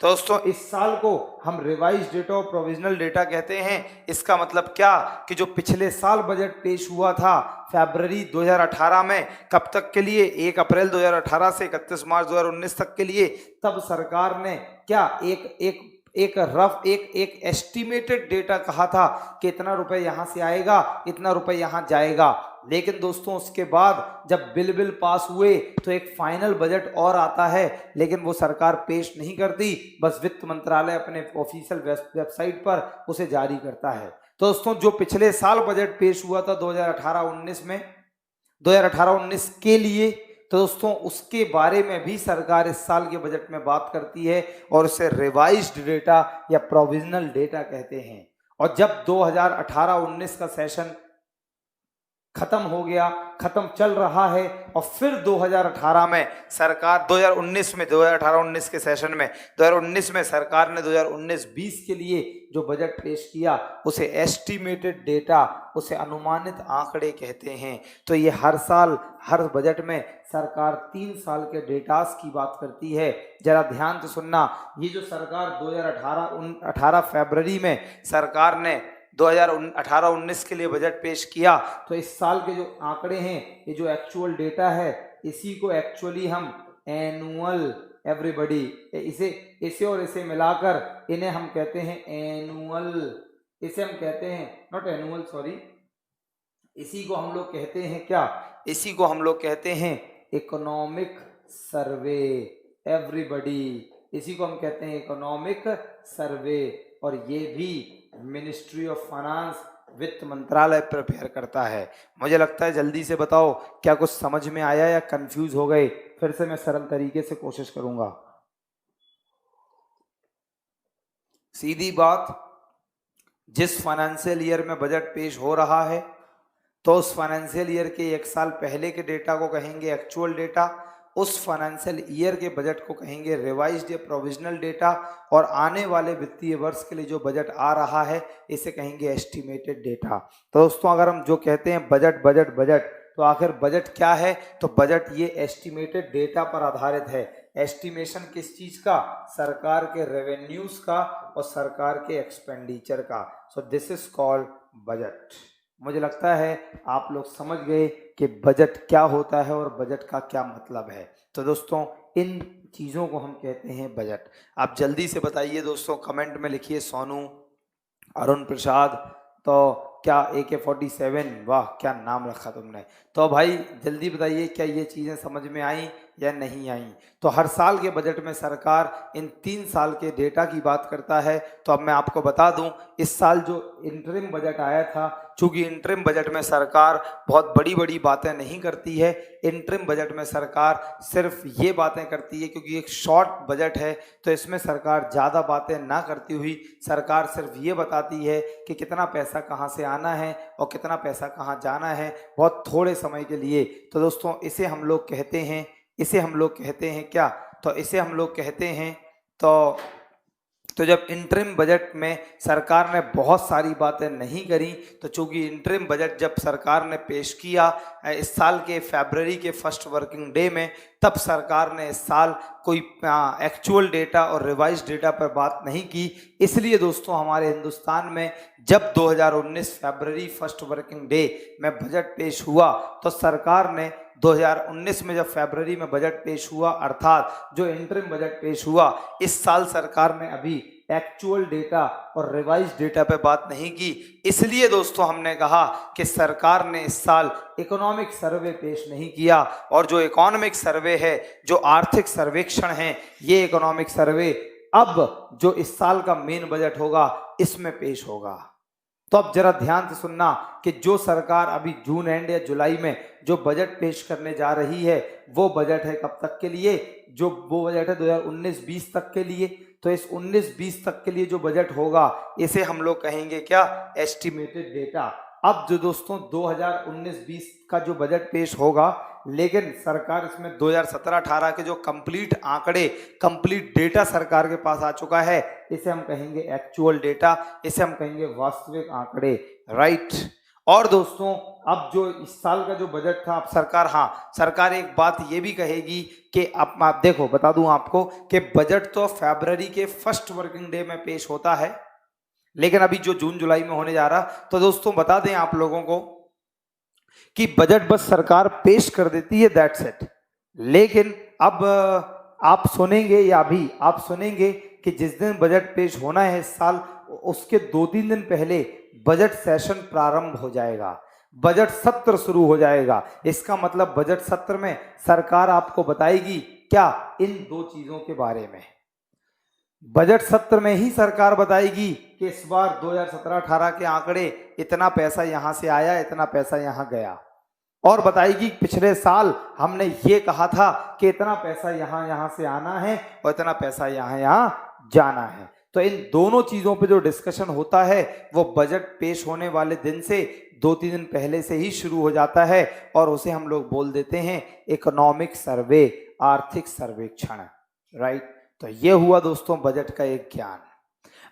S1: तो दोस्तों इस साल को हम रिवाइज डेटा और प्रोविजनल डेटा कहते हैं। इसका मतलब क्या कि जो पिछले साल बजट पेश हुआ था फरवरी 2018 में, कब तक के लिए? 1 अप्रैल 2018 से 31 मार्च 2019 तक के लिए। तब सरकार ने क्या एक एस्टिमेटेड डेटा कहा था कि इतना रुपए यहां से आएगा, इतना रुपए यहां जाएगा। लेकिन दोस्तों उसके बाद जब बिल पास हुए तो एक फाइनल बजट और आता है, लेकिन वो सरकार पेश नहीं करती, बस वित्त मंत्रालय अपने ऑफिशियल वेबसाइट पर उसे जारी करता है। तो दोस्तों जो पिछले साल बजट पेश हुआ था 2018-19 में, 2018-19 के लिए, तो दोस्तों उसके बारे में भी सरकार इस साल के बजट में बात करती है और उसे रिवाइज्ड डेटा या प्रोविजनल डेटा कहते हैं। और जब 2018-19 का सेशन खत्म हो गया, खत्म चल रहा है, और फिर 2018 में सरकार 2018-19 के सेशन में 2019 में सरकार ने 2019-20 के लिए जो बजट पेश किया उसे एस्टिमेटेड डेटा, उसे अनुमानित आंकड़े कहते हैं। तो ये हर साल हर बजट में सरकार 3 साल के डेटास की बात करती है। जरा ध्यान से सुनना, ये जो सरकार 2018 फरवरी में सरकार ने 2018-19 के लिए बजट पेश किया, तो इस साल के जो आंकड़े हैं, ये जो एक्चुअल डेटा है, इसी को एक्चुअली हम एनुअल, एवरीबॉडी, इसे और इसे मिलाकर इन्हें हम कहते हैं एनुअल, इसे हम कहते हैं नॉट एनुअल सॉरी, इसी को हम लोग कहते हैं क्या? इसी को हम लोग कहते हैं इकोनॉमिक सर्वे, एवरीबॉडी, इसी को हम कहते हैं इकोनॉमिक सर्वे। और ये भी मिनिस्ट्री ऑफ फाइनेंस, वित्त मंत्रालय प्रिपेयर करता है। मुझे लगता है जल्दी से बताओ क्या कुछ समझ में आया या कंफ्यूज हो गए? फिर से मैं सरल तरीके से कोशिश करूंगा। सीधी बात, जिस फाइनेंशियल ईयर में बजट पेश हो रहा है तो उस फाइनेंशियल ईयर के 1 साल पहले के डेटा को कहेंगे एक्चुअल डेटा, उस फाइनेंशियल ईयर के बजट को कहेंगे रिवाइज्ड या प्रोविजनल डेटा, और आने वाले वित्तीय वर्ष के लिए जो बजट आ रहा है इसे कहेंगे एस्टिमेटेड डेटा। तो दोस्तों अगर हम जो कहते हैं बजट बजट बजट, तो आखिर बजट क्या है? तो बजट ये एस्टिमेटेड डेटा पर आधारित है। एस्टिमेशन किस चीज का? सरकार के रेवेन्यूज का और सरकार के एक्सपेंडिचर का। So this is called budget. मुझे लगता है आप लोग समझ गए कि बजट क्या होता है और बजट का क्या मतलब है। तो दोस्तों इन चीज़ों को हम कहते हैं बजट। आप जल्दी से बताइए दोस्तों, कमेंट में लिखिए सोनू, अरुण प्रसाद, तो क्या AK-47, वाह क्या नाम रखा तुमने। तो भाई जल्दी बताइए क्या ये चीज़ें समझ में आई या नहीं आई। तो हर साल के बजट में सरकार इन 3 साल के डेटा की बात करता है। तो अब मैं आपको बता दूं, इस साल जो इंटरिम बजट आया था, चूंकि इंटरिम बजट में सरकार बहुत बड़ी बड़ी बातें नहीं करती है, इंटरिम बजट में सरकार सिर्फ ये बातें करती है, क्योंकि एक शॉर्ट बजट है तो इसमें सरकार ज़्यादा बातें ना करती हुई सरकार सिर्फ ये बताती है कि कितना पैसा कहाँ से आना है और कितना पैसा कहाँ जाना है, बहुत थोड़े समय के लिए। तो दोस्तों इसे हम लोग कहते हैं क्या? तो इसे हम लोग कहते हैं तो जब इंटरिम बजट में सरकार ने बहुत सारी बातें नहीं करी, तो चूंकि इंटरिम बजट जब सरकार ने पेश किया इस साल के फरवरी के फर्स्ट वर्किंग डे में, तब सरकार ने इस साल कोई एक्चुअल डेटा और रिवाइज डेटा पर बात नहीं की। इसलिए दोस्तों हमारे हिंदुस्तान में जब 2019 फरवरी फर्स्ट वर्किंग डे में बजट पेश हुआ तो सरकार ने 2019 में जब फरवरी में बजट पेश हुआ, अर्थात जो इंटरिम बजट पेश हुआ, इस साल सरकार ने अभी एक्चुअल डेटा और रिवाइज डेटा पे बात नहीं की। इसलिए दोस्तों हमने कहा कि सरकार ने इस साल इकोनॉमिक सर्वे पेश नहीं किया, और जो इकोनॉमिक सर्वे है, जो आर्थिक सर्वेक्षण है, ये इकोनॉमिक सर्वे अब जो इस साल का मेन बजट होगा इसमें पेश होगा। तो अब जरा ध्यान से सुनना कि जो सरकार अभी जून एंड या जुलाई में जो बजट पेश करने जा रही है, वो बजट है कब तक के लिए? वो बजट है 2019-20 तक के लिए। तो इस 19-20 तक के लिए जो बजट होगा इसे हम लोग कहेंगे क्या? Estimated data. अब जो दोस्तों 2019-20 का जो बजट पेश होगा, लेकिन सरकार इसमें 2017-18 के जो कंप्लीट आंकड़े, कंप्लीट डेटा सरकार के पास आ चुका है, इसे हम कहेंगे एक्चुअल डेटा, इसे हम कहेंगे वास्तविक आंकड़े, राइट। और दोस्तों अब जो इस साल का जो बजट था, अब सरकार एक बात ये भी कहेगी कि अब आप देखो, बता दूं आपको कि बजट तो फरवरी के फर्स्ट वर्किंग डे में पेश होता है, लेकिन अभी जो जून जुलाई में होने जा रहा, तो दोस्तों बता दें आप लोगों को कि बजट बस सरकार पेश कर देती है, दैट्स इट। लेकिन अब आप सुनेंगे, या अभी आप सुनेंगे कि जिस दिन बजट पेश होना है इस साल, उसके 2-3 दिन पहले बजट सेशन प्रारंभ हो जाएगा, बजट सत्र शुरू हो जाएगा। इसका मतलब बजट सत्र में सरकार आपको बताएगी क्या? इन दो चीजों के बारे में। बजट सत्र में ही सरकार बताएगी कि इस बार 2017-18 के आंकड़े, इतना पैसा यहां से आया, इतना पैसा यहां गया, और बताएगी पिछले साल हमने ये कहा था कि इतना पैसा यहां से आना है और इतना पैसा यहां जाना है। तो इन दोनों चीजों पे जो डिस्कशन होता है वो बजट पेश होने वाले दिन से 2-3 दिन पहले से ही शुरू हो जाता है, और उसे हम लोग बोल देते हैं इकोनॉमिक सर्वे, आर्थिक सर्वेक्षण, राइट। तो ये हुआ दोस्तों बजट का एक ज्ञान।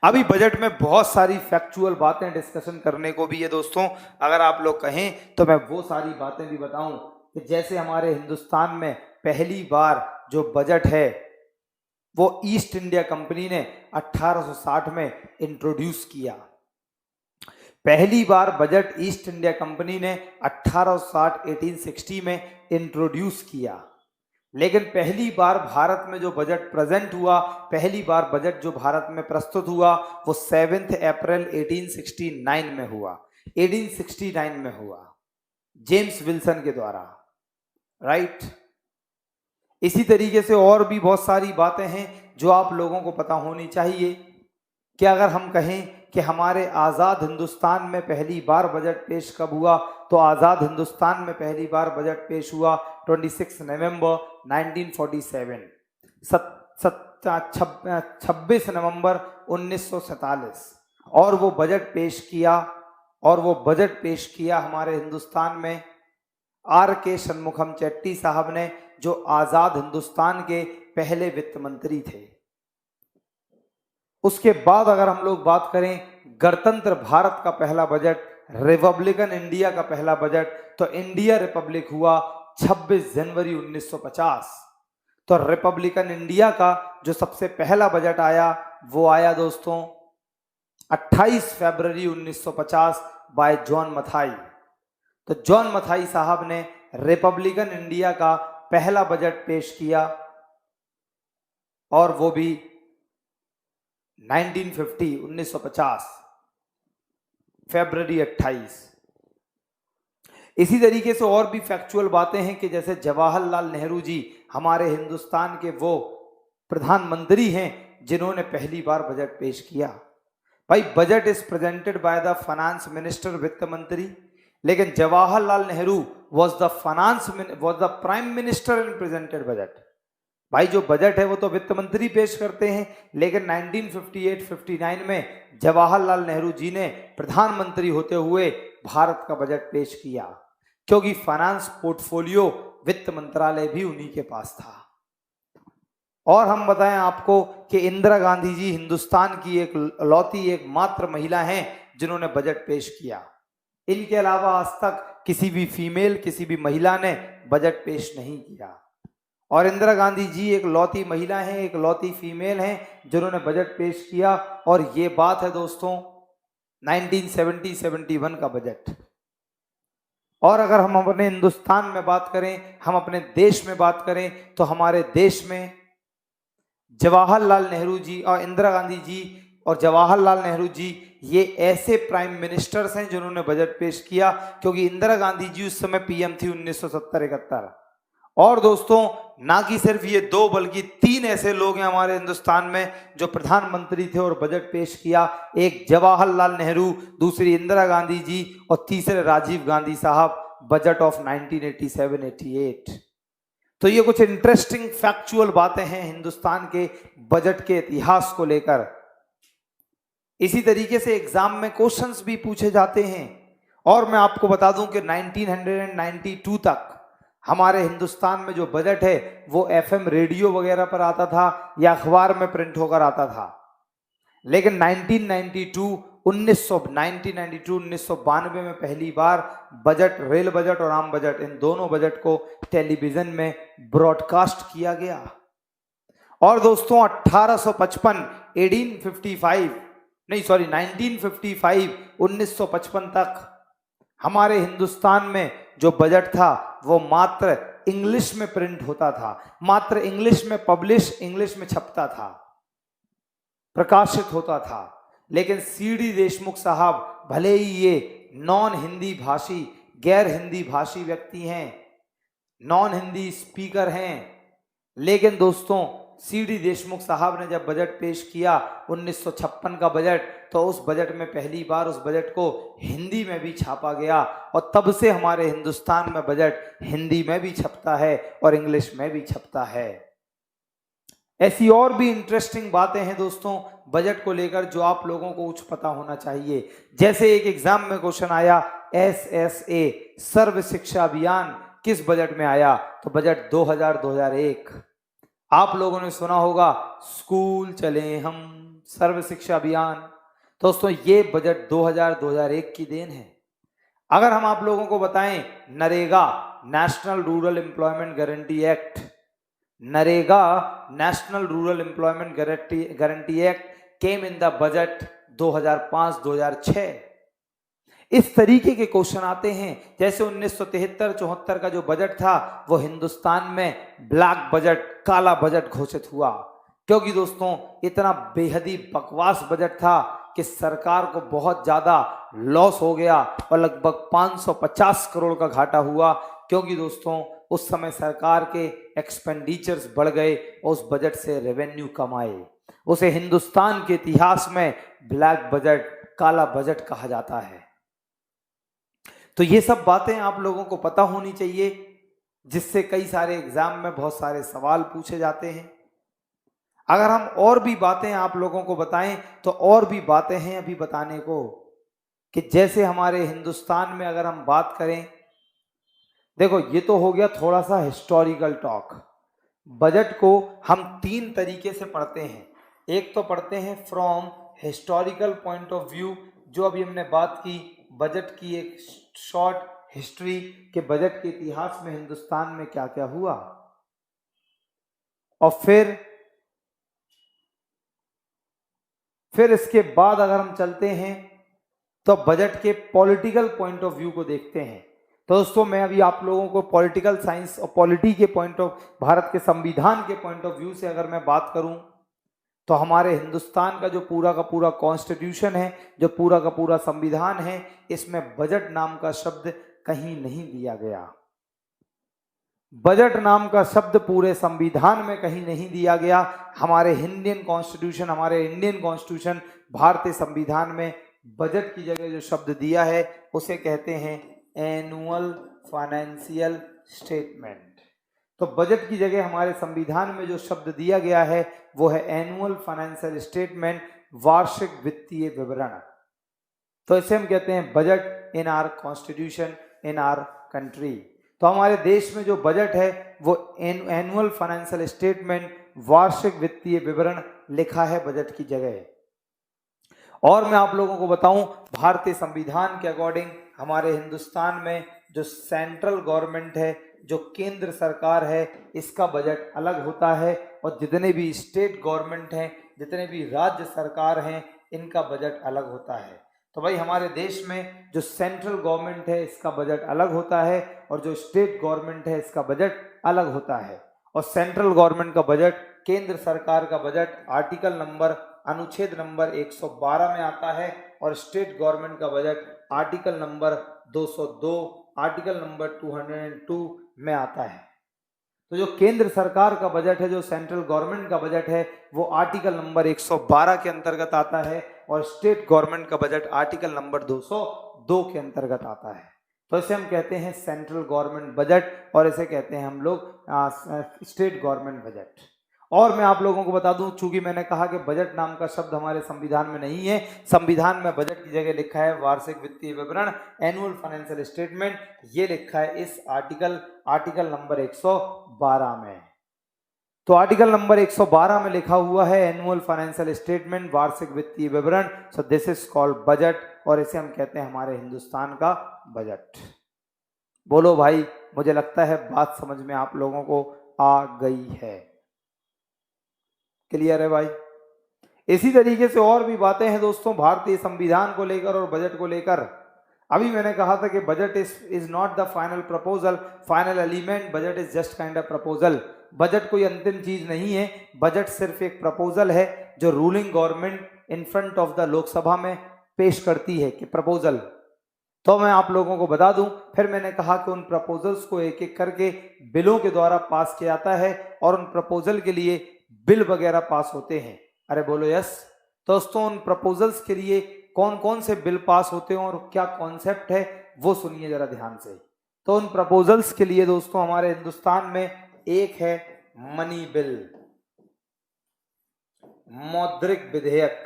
S1: अभी बजट में बहुत सारी फैक्चुअल बातें डिस्कशन करने को भी है दोस्तों। अगर आप लोग कहें तो मैं वो सारी बातें भी बताऊं कि जैसे हमारे हिंदुस्तान में पहली बार जो बजट है वो ईस्ट इंडिया कंपनी ने 1860 में इंट्रोड्यूस किया। पहली बार बजट ईस्ट इंडिया कंपनी ने 1860 में इंट्रोड्यूस किया। लेकिन पहली बार भारत में जो बजट प्रेजेंट हुआ, पहली बार बजट जो भारत में प्रस्तुत हुआ, वो 7 अप्रैल 1869 में हुआ, 1869 में हुआ, जेम्स विल्सन के द्वारा, राइट। इसी तरीके से और भी बहुत सारी बातें हैं जो आप लोगों को पता होनी चाहिए कि अगर हम कहें कि हमारे आज़ाद हिंदुस्तान में पहली बार बजट पेश कब हुआ, तो आज़ाद हिंदुस्तान में पहली बार बजट पेश हुआ 26 नवंबर 1947, 26 नवंबर 1947, और वो बजट पेश किया हमारे हिंदुस्तान में R.K. शनमुखम चेट्टी साहब ने, जो आज़ाद हिंदुस्तान के पहले वित्त मंत्री थे। उसके बाद अगर हम लोग बात करें गणतंत्र भारत का पहला बजट, रिपब्लिकन इंडिया का पहला बजट, तो इंडिया रिपब्लिक हुआ 26 जनवरी 1950। तो रिपब्लिकन इंडिया का जो सबसे पहला बजट आया वो आया दोस्तों 28 फरवरी 1950 बाय जॉन मथाई। तो जॉन मथाई साहब ने रिपब्लिकन इंडिया का पहला बजट पेश किया, और वो भी 1950 फरवरी 28। इसी तरीके से और भी फैक्चुअल बातें हैं कि जैसे जवाहरलाल नेहरू जी हमारे हिंदुस्तान के वो प्रधानमंत्री हैं जिन्होंने पहली बार बजट पेश किया। भाई budget is presented by the finance minister, वित्त मंत्री, लेकिन Jawaharlal Nehru was the prime minister in presented budget. भाई जो बजट है वो तो वित्त मंत्री पेश करते हैं, लेकिन 1958-59 में जवाहरलाल नेहरू जी ने प्रधानमंत्री होते हुए भारत का बजट पेश किया, क्योंकि फाइनेंस पोर्टफोलियो वित्त मंत्रालय भी उन्हीं के पास था। और हम बताएं आपको कि इंदिरा गांधी जी हिंदुस्तान की एकमात्र महिला हैं जिन्होंने बजट पेश किया। इनके अलावा आज तक किसी भी महिला ने बजट पेश नहीं किया, और इंदिरा गांधी जी एक लौती महिला हैं, एक लौती फीमेल हैं जिन्होंने बजट पेश किया। और ये बात है दोस्तों 1970-71 का बजट। और अगर हम अपने हिंदुस्तान में बात करें, हम अपने देश में बात करें, तो हमारे देश में जवाहरलाल नेहरू जी और इंदिरा गांधी जी और जवाहरलाल नेहरू जी ये ऐसे प्राइम मिनिस्टर्स हैं जिन्होंने बजट पेश किया, क्योंकि इंदिरा गांधी जी उस समय पीएम थी 1970-71। और दोस्तों, ना कि सिर्फ ये दो बल्कि तीन ऐसे लोग हैं हमारे हिंदुस्तान में जो प्रधानमंत्री थे और बजट पेश किया। एक जवाहरलाल नेहरू, दूसरी इंदिरा गांधी जी और तीसरे राजीव गांधी साहब, बजट ऑफ 1987-88। तो ये कुछ इंटरेस्टिंग फैक्चुअल बातें हैं हिंदुस्तान के बजट के इतिहास को लेकर। इसी तरीके से एग्जाम में क्वेश्चंस भी पूछे जाते हैं। और मैं आपको बता दूं कि 1992 तक हमारे हिंदुस्तान में जो बजट है वो एफएम रेडियो वगैरह पर आता था या अखबार में प्रिंट होकर आता था। लेकिन 1992 में पहली बार बजट, रेल बजट और आम बजट, इन दोनों बजट को टेलीविजन में ब्रॉडकास्ट किया गया। और दोस्तों 1955 तक हमारे हिंदुस्तान में जो बजट था वो मात्र इंग्लिश में प्रिंट होता था, मात्र इंग्लिश में इंग्लिश में छपता था, प्रकाशित होता था। लेकिन सीडी देशमुख साहब भले ही ये नॉन हिंदी भाषी, गैर हिंदी भाषी व्यक्ति हैं, नॉन हिंदी स्पीकर हैं, लेकिन दोस्तों सीडी देशमुख साहब ने जब बजट पेश किया 1956 का बजट, तो उस बजट में पहली बार उस बजट को हिंदी में भी छापा गया। और तब से हमारे हिंदुस्तान में बजट हिंदी में भी छपता है और इंग्लिश में भी छपता है। ऐसी और भी इंटरेस्टिंग बातें हैं दोस्तों बजट को लेकर जो आप लोगों को कुछ पता होना चाहिए। जैसे एक एग्जाम में क्वेश्चन आया, SSA सर्व शिक्षा अभियान किस बजट में आया? तो बजट 2000-2001। आप लोगों ने सुना होगा स्कूल चले हम, सर्व शिक्षा अभियान। दोस्तों ये बजट 2000-2001 की देन है। अगर हम आप लोगों को बताएं, NREGA, national rural employment guarantee act, NREGA national rural employment guarantee act came in the budget 2005-2006। इस तरीके के क्वेश्चन आते हैं। जैसे 1973-74 का जो बजट था वो हिंदुस्तान में ब्लैक बजट, काला बजट घोषित हुआ, क्योंकि दोस्तों इतना बेहदी बकवास बजट था कि सरकार को बहुत ज्यादा लॉस हो गया और लगभग 550 करोड़ का घाटा हुआ, क्योंकि दोस्तों उस समय सरकार के एक्सपेंडिचर्स बढ़ गए और उस बजट से रेवेन्यू कम आए। उसे हिंदुस्तान के इतिहास में ब्लैक बजट, काला बजट कहा जाता है। तो ये सब बातें आप लोगों को पता होनी चाहिए, जिससे कई सारे एग्जाम में बहुत सारे सवाल पूछे जाते हैं। अगर हम और भी बातें आप लोगों को बताएं तो और भी बातें हैं अभी बताने को, कि जैसे हमारे हिंदुस्तान में अगर हम बात करें, देखो ये तो हो गया थोड़ा सा हिस्टोरिकल टॉक। बजट को हम तीन तरीके से पढ़ते हैं। एक तो पढ़ते हैं from historical point of view, जो अभी हमने बात की बजट की एक शॉर्ट हिस्ट्री के बजट के इतिहास में हिंदुस्तान में क्या क्या हुआ। और फिर इसके बाद अगर हम चलते हैं तो बजट के पॉलिटिकल पॉइंट ऑफ व्यू को देखते हैं। तो दोस्तों मैं अभी आप लोगों को पॉलिटिकल साइंस और पॉलिटी के पॉइंट ऑफ, भारत के संविधान के पॉइंट ऑफ व्यू से अगर मैं बात करूं, तो हमारे हिंदुस्तान का जो पूरा का पूरा कॉन्स्टिट्यूशन है, जो पूरा का पूरा संविधान है, इसमें बजट नाम का शब्द कहीं नहीं दिया गया। बजट नाम का शब्द पूरे संविधान में कहीं नहीं दिया गया। हमारे इंडियन कॉन्स्टिट्यूशन भारतीय संविधान में बजट की जगह जो शब्द दिया है उसे कहते हैं एनुअल फाइनेंशियल स्टेटमेंट। तो बजट की जगह हमारे संविधान में जो शब्द दिया गया है वो है एनुअल फाइनेंशियल स्टेटमेंट, वार्षिक वित्तीय विवरण। तो इसे हम कहते हैं budget in our constitution, in our country. तो हमारे देश में जो बजट है वो एनुअल फाइनेंशियल स्टेटमेंट, वार्षिक वित्तीय विवरण लिखा है बजट की जगह। और मैं आप लोगों को बताऊं, भारतीय संविधान के अकॉर्डिंग हमारे हिंदुस्तान में जो सेंट्रल गवर्नमेंट है, जो केंद्र सरकार है, इसका बजट अलग होता है, और जितने भी स्टेट गवर्नमेंट हैं, जितने भी राज्य सरकार हैं, इनका बजट अलग होता है। तो भाई हमारे देश में जो सेंट्रल गवर्नमेंट है इसका बजट अलग होता है और जो स्टेट गवर्नमेंट है इसका बजट अलग होता है। और सेंट्रल गवर्नमेंट का बजट, केंद्र सरकार का बजट आर्टिकल नंबर अनुच्छेद नंबर 112 में आता है और स्टेट गवर्नमेंट का budget article number 202, article number 202 में आता है। तो जो केंद्र सरकार का बजट है, जो सेंट्रल गवर्नमेंट का बजट है, वो आर्टिकल नंबर 112 के अंतर्गत आता है और स्टेट गवर्नमेंट का बजट आर्टिकल नंबर 202 के अंतर्गत आता है। तो इसे हम कहते हैं सेंट्रल गवर्नमेंट बजट और इसे कहते हैं हम लोग स्टेट गवर्नमेंट बजट। और मैं आप लोगों को बता दूं, चूंकि मैंने कहा कि बजट नाम का शब्द हमारे संविधान में नहीं है, संविधान में बजट की जगह लिखा है वार्षिक वित्तीय विवरण, एनुअल फाइनेंशियल स्टेटमेंट, ये लिखा है इस आर्टिकल नंबर 112 में। तो आर्टिकल नंबर 112 में लिखा हुआ है एनुअल फाइनेंशियल स्टेटमेंट, वार्षिक वित्तीय विवरण, so this is called budget और इसे हम कहते हैं हमारे हिंदुस्तान का बजट। बोलो भाई, मुझे लगता है बात समझ में आप लोगों को आ गई है। क्लियर है भाई? इसी तरीके से और भी बातें हैं दोस्तों भारतीय संविधान को लेकर और बजट को लेकर। अभी मैंने कहा था कि budget is not the final proposal, final element, budget is just kind of proposal. Budget कोई अंतिम चीज नहीं है, बजट सिर्फ एक प्रपोजल है जो ruling government in front of the Lok Sabha में पेश करती है कि प्रपोजल। तो मैं आप लोगों को बता दूं, फिर मैंने कहा कि उन प्रपोजल्स को एक एक करके बिलों के द्वारा पास किया जाता है और उन प्रपोजल के लिए बिल वगैरह पास होते हैं। अरे बोलो यस। दोस्तों उन प्रपोजल्स के लिए कौन कौन से बिल पास होते हैं और क्या कॉन्सेप्ट है वो सुनिए जरा ध्यान से। तो उन प्रपोजल्स के लिए दोस्तों हमारे हिंदुस्तान में एक है मनी बिल, मौद्रिक विधेयक,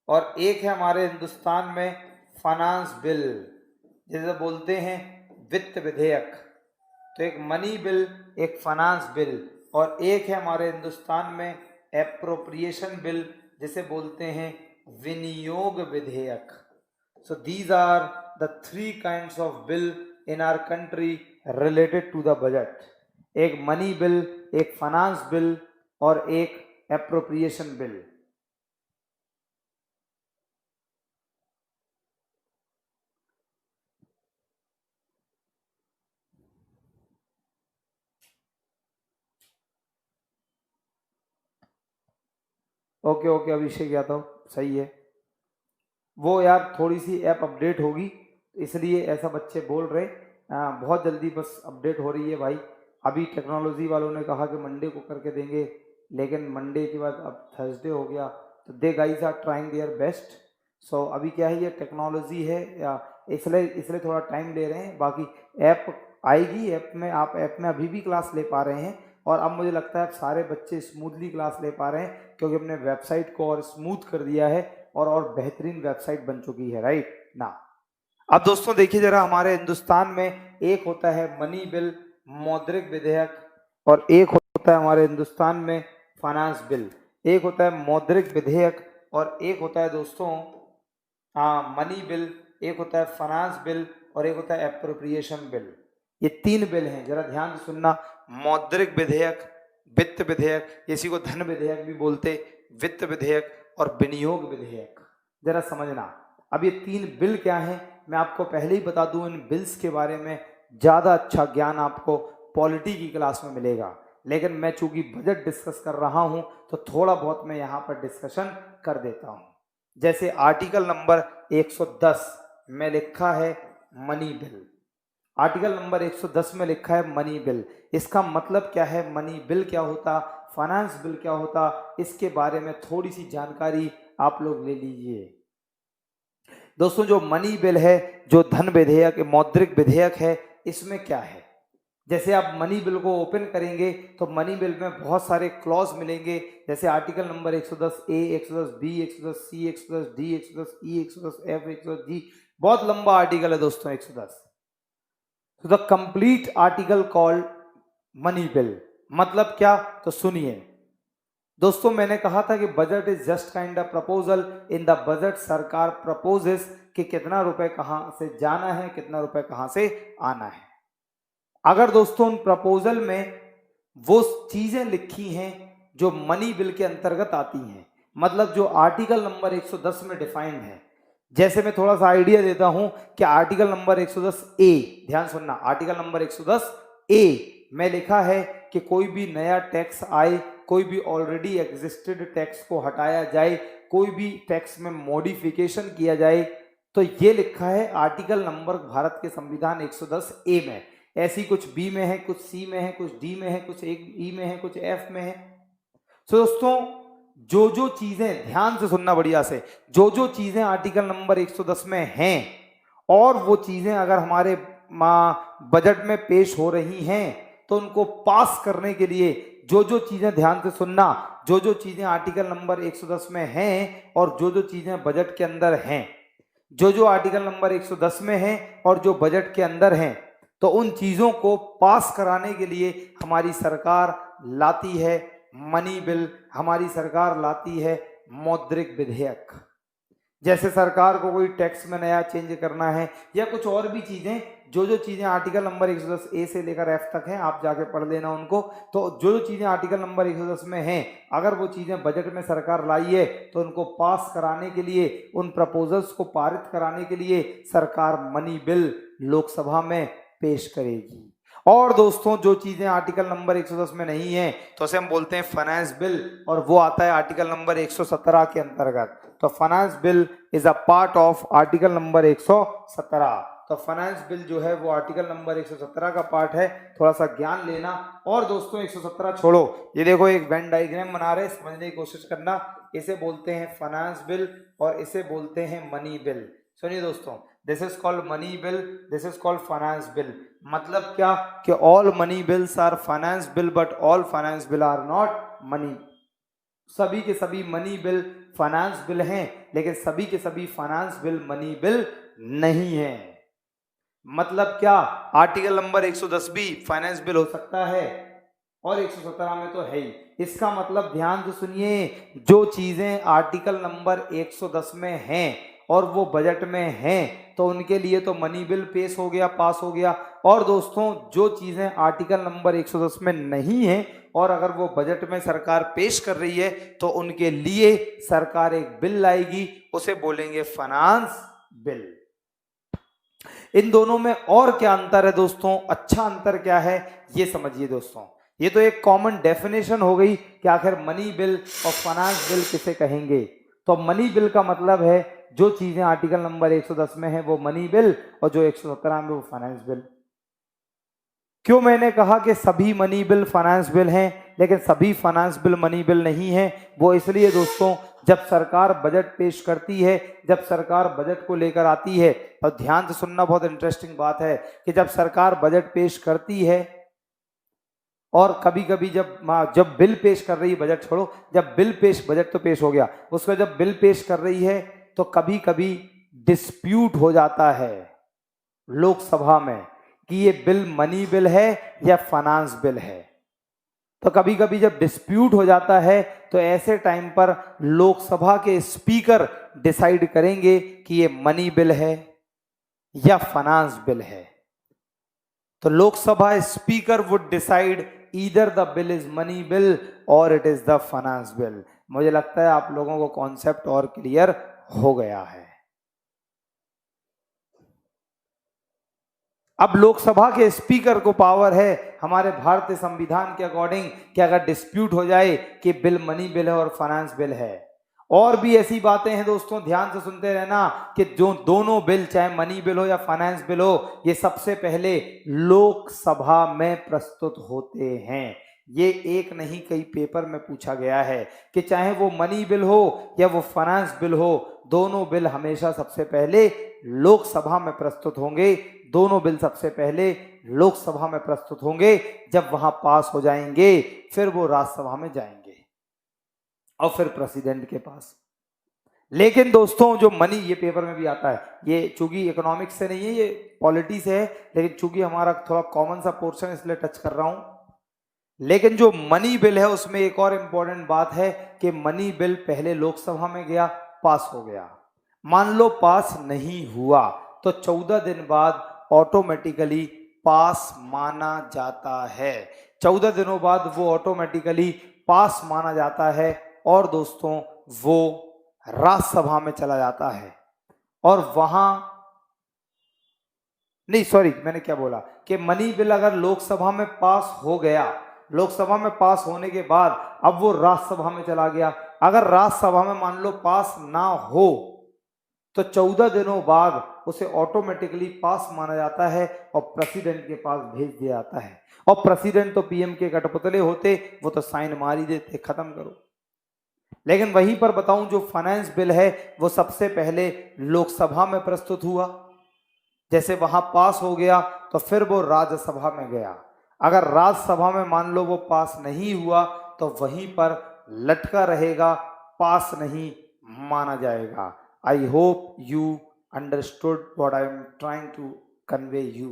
S1: और एक है हमारे हिंदुस्तान में फाइनेंस बिल, जैसे बोलते हैं वित्त विधेयक। तो एक मनी बिल, एक फाइनेंस बिल, और एक है हमारे हिंदुस्तान में एप्रोप्रिएशन बिल, जिसे बोलते हैं विनियोग विधेयक। So these are the three kinds of bill in our country related to the budget. एक मनी बिल, एक फाइनेंस बिल और एक appropriation bill. Okay okay Abhishek Yadav, सही है। वो यार थोड़ी सी ऐप अपडेट होगी इसलिए ऐसा बच्चे बोल रहे। बहुत जल्दी बस अपडेट हो रही है भाई। अभी टेक्नोलॉजी वालों ने कहा कि मंडे को करके देंगे, लेकिन मंडे के बाद अब थर्सडे हो गया। तो they guys are trying their best. So अभी क्या है, ये टेक्नोलॉजी है इसलिए थोड़ा टाइम ले रहे हैं। बाकी ऐप आएगी, ऐप में आप ऐप में अभी भी क्लास ले पा रहे हैं और अब मुझे लगता है अब सारे बच्चे स्मूथली क्लास ले पा रहे हैं क्योंकि हमने वेबसाइट को और स्मूथ कर दिया है और बेहतरीन वेबसाइट बन चुकी है, राइट ना। अब दोस्तों देखिए जरा, हमारे हिंदुस्तान में एक होता है मनी बिल, मौद्रिक विधेयक, और एक होता है हमारे हिंदुस्तान में फाइनेंस बिल। एक होता है मौद्रिक विधेयक और एक होता है दोस्तों मनी बिल, एक होता है फाइनेंस बिल और एक होता है एप्रोप्रिएशन बिल। ये तीन बिल हैं, जरा ध्यान से सुनना। मौद्रिक विधेयक, वित्त विधेयक, इसी को धन विधेयक भी बोलते, वित्त विधेयक और विनियोग विधेयक, जरा समझना। अब ये तीन बिल क्या हैं मैं आपको पहले ही बता दूं। इन बिल्स के बारे में ज़्यादा अच्छा ज्ञान आपको पॉलिटी की क्लास में मिलेगा, लेकिन मैं चूंकि बजट डिस्कस कर रहा हूं तो थोड़ा बहुत मैं यहाँ पर डिस्कशन कर देता हूँ। जैसे आर्टिकल नंबर 110 में लिखा है मनी बिल। आर्टिकल नंबर 110 में लिखा है मनी बिल। इसका मतलब क्या है, मनी बिल क्या होता, फाइनेंस बिल क्या होता, इसके बारे में थोड़ी सी जानकारी आप लोग ले लीजिए। दोस्तों जो मनी बिल है, जो धन विधेयक, मौद्रिक विधेयक है, इसमें क्या है, जैसे आप मनी बिल को ओपन करेंगे तो मनी बिल में बहुत सारे क्लॉज मिलेंगे। जैसे आर्टिकल नंबर 110 ए, 110 बी, 110 सी, 110 डी, 110 ई, 110 एफ, 110 जी, बहुत लंबा आर्टिकल है दोस्तों 110। तो the complete article called money bill. मतलब क्या, तो सुनिए दोस्तों, मैंने कहा था कि budget is just kind of proposal. In the budget सरकार प्रपोजेस कि कितना रुपए कहां से जाना है, कितना रुपए कहां से आना है। अगर दोस्तों उन प्रपोजल में वो चीजें लिखी हैं जो मनी बिल के अंतर्गत आती हैं, मतलब जो आर्टिकल नंबर 110 में डिफाइंड है, जैसे मैं थोड़ा सा आइडिया देता हूं कि आर्टिकल नंबर 110 ए, ध्यान सुनना, आर्टिकल नंबर 110 ए में लिखा है कि कोई भी नया टैक्स आए, कोई भी ऑलरेडी एग्जिस्टेड टैक्स को हटाया जाए, कोई भी टैक्स में मॉडिफिकेशन किया जाए, तो ये लिखा है आर्टिकल नंबर भारत के संविधान 110 ए में। ऐसी कुछ बी में है, कुछ सी में है, कुछ डी में है, कुछ एक ई में है, कुछ एफ में है। तो दोस्तों जो जो चीजें, ध्यान से सुनना बढ़िया से, जो जो चीजें आर्टिकल नंबर 110 में हैं और वो चीजें अगर हमारे बजट में पेश हो रही हैं तो उनको पास करने के लिए जो जो चीजें, ध्यान से सुनना, जो जो चीजें आर्टिकल नंबर 110 में हैं और जो जो चीजें बजट के अंदर हैं, जो जो आर्टिकल नंबर 110 में हैं और जो बजट के अंदर हैं, तो उन चीजों को पास कराने के लिए हमारी सरकार लाती है मनी बिल, हमारी सरकार लाती है मौद्रिक विधेयक। जैसे सरकार को कोई टैक्स में नया चेंज करना है या कुछ और भी चीजें, जो जो चीजें आर्टिकल नंबर 110 ए से लेकर एफ तक हैं, आप जाके पढ़ लेना उनको। तो जो जो चीजें आर्टिकल नंबर 110 में हैं, अगर वो चीजें बजट में सरकार लाई है तो उनको पास कराने के लिए, उन प्रपोजल्स को पारित कराने के लिए सरकार मनी बिल लोकसभा में पेश करेगी। और दोस्तों जो चीजें आर्टिकल नंबर 110 में नहीं है तो उसे हम बोलते हैं फाइनेंस बिल, और वो आता है आर्टिकल नंबर 117 के अंतर्गत। तो finance bill is a part of article number 117। तो फाइनेंस बिल जो है वो आर्टिकल नंबर 117 का पार्ट है, थोड़ा सा ज्ञान लेना। और दोस्तों 117 छोड़ो, ये देखो एक वेन डायग्राम बना रहे, समझने की कोशिश करना। इसे बोलते हैं फाइनेंस बिल और इसे बोलते हैं मनी बिल। सुनिए दोस्तों, this is called money bill, this is called finance bill. मतलब क्या कि all money bills are finance bill but all finance bill are not money. सभी के सभी मनी बिल फाइनेंस बिल हैं, लेकिन सभी के सभी फाइनेंस बिल मनी बिल नहीं है। मतलब क्या, आर्टिकल नंबर 110 भी फाइनेंस बिल हो सकता है और 117 में तो है ही। इसका मतलब ध्यान से सुनिए, जो चीजें आर्टिकल नंबर 110 में हैं और वो बजट में हैं तो उनके लिए तो मनी बिल पेश हो गया, पास हो गया। और दोस्तों जो चीजें आर्टिकल नंबर 110 में नहीं है और अगर वो बजट में सरकार पेश कर रही है तो उनके लिए सरकार एक बिल लाएगी, उसे बोलेंगे फाइनेंस बिल। इन दोनों में और क्या अंतर है दोस्तों, अच्छा अंतर क्या है ये समझिए दोस्तों। ये तो एक कॉमन डेफिनेशन हो गई कि आखिर मनी बिल और फाइनेंस बिल किसे कहेंगे। तो मनी बिल का मतलब है जो चीजें आर्टिकल नंबर 110 में है वो मनी बिल, और जो 117 में वो फाइनेंस बिल। क्यों मैंने कहा कि सभी मनी बिल फाइनेंस बिल हैं लेकिन सभी फाइनेंस बिल मनी बिल नहीं है? वो इसलिए दोस्तों, जब सरकार बजट पेश करती है, जब सरकार बजट को लेकर आती है, तो ध्यान से सुनना, बहुत इंटरेस्टिंग बात है कि जब सरकार बजट पेश करती है और कभी कभी जब बिल पेश कर रही है, बजट छोड़ो, जब बिल पेश, बजट तो पेश हो गया, उसका जब बिल पेश कर रही है तो कभी कभी डिस्प्यूट हो जाता है लोकसभा में कि ये बिल मनी बिल है या फाइनेंस बिल है। तो कभी कभी जब डिस्प्यूट हो जाता है तो ऐसे टाइम पर लोकसभा के स्पीकर डिसाइड करेंगे कि ये मनी बिल है या फाइनेंस बिल है। तो Lok Sabha speaker would decide either the bill is money bill और it is the finance bill. मुझे लगता है आप लोगों को कॉन्सेप्ट और क्लियर हो गया है। अब लोकसभा के स्पीकर को पावर है हमारे भारतीय संविधान के अकॉर्डिंग कि अगर डिस्प्यूट हो जाए कि बिल मनी बिल है और फाइनेंस बिल है। और भी ऐसी बातें हैं दोस्तों, ध्यान से सुनते रहना, कि जो दोनों बिल, चाहे मनी बिल हो या फाइनेंस बिल हो, ये सबसे पहले लोकसभा में प्रस्तुत होते हैं। ये एक नहीं, कई पेपर में पूछा गया है कि चाहे वो मनी बिल हो या वो फाइनेंस बिल हो, दोनों बिल हमेशा सबसे पहले लोकसभा में प्रस्तुत होंगे। दोनों बिल सबसे पहले लोकसभा में प्रस्तुत होंगे, जब वहां पास हो जाएंगे फिर वो राज्यसभा में जाएंगे और फिर प्रेसिडेंट के पास। लेकिन दोस्तों जो मनी, ये पेपर में भी आता है, ये चूंकि इकोनॉमिक्स से नहीं है, ये पॉलिटी से है, लेकिन चूंकि हमारा थोड़ा कॉमन सा पोर्शन इसलिए टच कर रहा हूं। लेकिन जो मनी बिल है उसमें एक और इंपॉर्टेंट बात है कि मनी बिल पहले लोकसभा में गया, पास हो गया। मान लो पास नहीं हुआ तो 14 दिन बाद ऑटोमेटिकली पास माना जाता है। 14 दिनों बाद वो ऑटोमेटिकली पास माना जाता है और दोस्तों वो राज्यसभा में चला जाता है। और वहां नहीं, सॉरी, मैंने क्या बोला कि मनी बिल अगर लोकसभा में पास हो गया, लोकसभा में पास होने के बाद अब वो राज्यसभा में चला गया, अगर राज्यसभा में मान लो पास ना हो तो 14 दिनों बाद उसे ऑटोमेटिकली पास माना जाता है और प्रेसिडेंट के पास भेज दिया जाता है। और प्रेसिडेंट तो पीएम के कठपुतले होते, वो तो साइन मार ही देते, खत्म करो। लेकिन वहीं पर बताऊं, जो फाइनेंस बिल है वो सबसे पहले लोकसभा में प्रस्तुत हुआ, जैसे वहां पास हो गया तो फिर वो राज्यसभा में गया, अगर राज्यसभा में मान लो वो पास नहीं हुआ तो वहीं पर लटका रहेगा, पास नहीं माना जाएगा। I hope you understood what I am trying to convey you.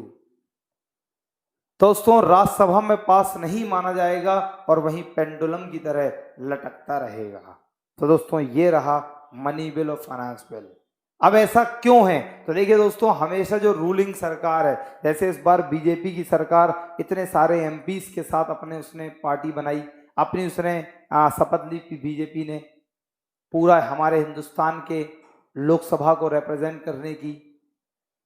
S1: दोस्तों, राज्यसभा में पास नहीं माना जाएगा और वहीं पेंडुलम की तरह लटकता रहेगा। तो दोस्तों, ये रहा मनी बिल और फाइनेंस बिल। अब ऐसा क्यों है? तो देखिए दोस्तों, हमेशा जो रूलिंग सरकार है, जैसे इस बार बीजेपी की सरकार इतने सारे एमपीज के साथ अपने उसने पार्टी बनाई, अपनी उसने शपथ ली कि बीजेपी ने पूरा हमारे हिंदुस्तान के लोकसभा को रिप्रेजेंट करने की।